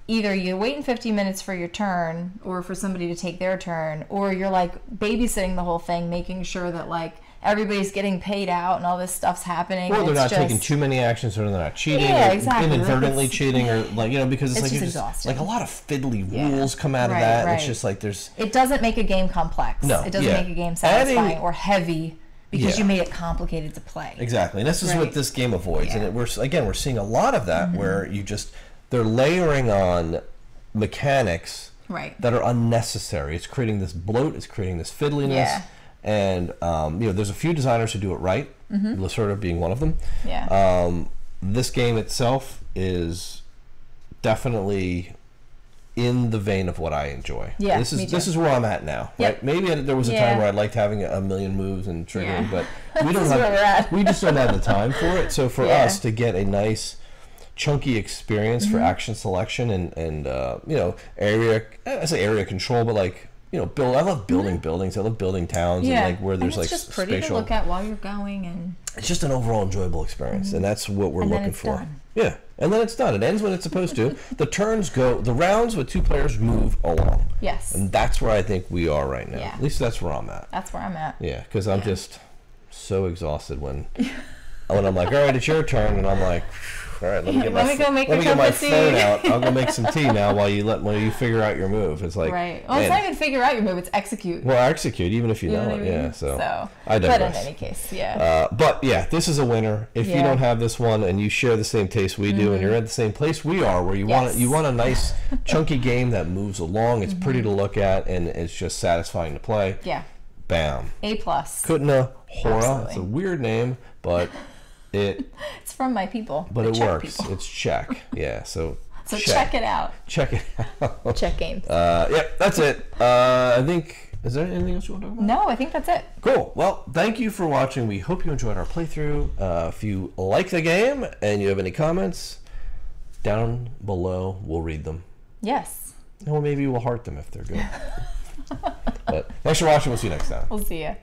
either you're waiting 50 minutes for your turn or for somebody to take their turn, or you're like babysitting the whole thing, making sure that like everybody's getting paid out and all this stuff's happening. Or they're not taking too many actions, or they're not cheating, or inadvertently cheating, or like, because it's like just like a lot of fiddly rules come out of that. Right. It's just like it doesn't make a game complex. No, it doesn't make a game satisfying or heavy. Because you made it complicated to play. Exactly. And this is what this game avoids. And we're seeing a lot of that where they're layering on mechanics that are unnecessary. It's creating this bloat, it's creating this fiddliness. Yeah. And there's a few designers who do it right, Lacerda being one of them. Yeah. This game itself is definitely in the vein of what I enjoy. Yeah, this is where I'm at now. Right? Yep. Maybe there was a time where I liked having a million moves and triggering, but we just don't have the time for it. So for us to get a nice chunky experience for action selection and area control, but like I love building buildings. I love building towns and like where there's like just pretty to look at while you're going, and it's just an overall enjoyable experience, and that's what we're looking for. Done. Yeah, and then it's done. It ends when it's supposed to. The rounds with 2 players move along. Yes, and that's where I think we are right now. Yeah. At least that's where I'm at. That's where I'm at. Yeah, because I'm just so exhausted when I'm like, all right, it's your turn, and I'm like, all right, let me get my phone out. I'll go make some tea now while you figure out your move. It's like Well, it's not even figure out your move; it's execute. Well, execute even if you know it. Yeah. So I digress. But in any case, but this is a winner. If you don't have this one and you share the same taste we do, and you're at the same place we are, where you want a nice chunky game that moves along. It's pretty to look at, and it's just satisfying to play. Yeah. Bam. A+. Kutna Hora. Absolutely. It's a weird name, but. It's from my people. But it works. It's Czech. Yeah, so check it out. Check it out. Check games. That's it. I think, is there anything else you want to talk about? No, I think that's it. Cool. Well, thank you for watching. We hope you enjoyed our playthrough. If you like the game and you have any comments, down below, we'll read them. Yes. Or maybe we'll heart them if they're good. But thanks for watching. We'll see you next time. We'll see you.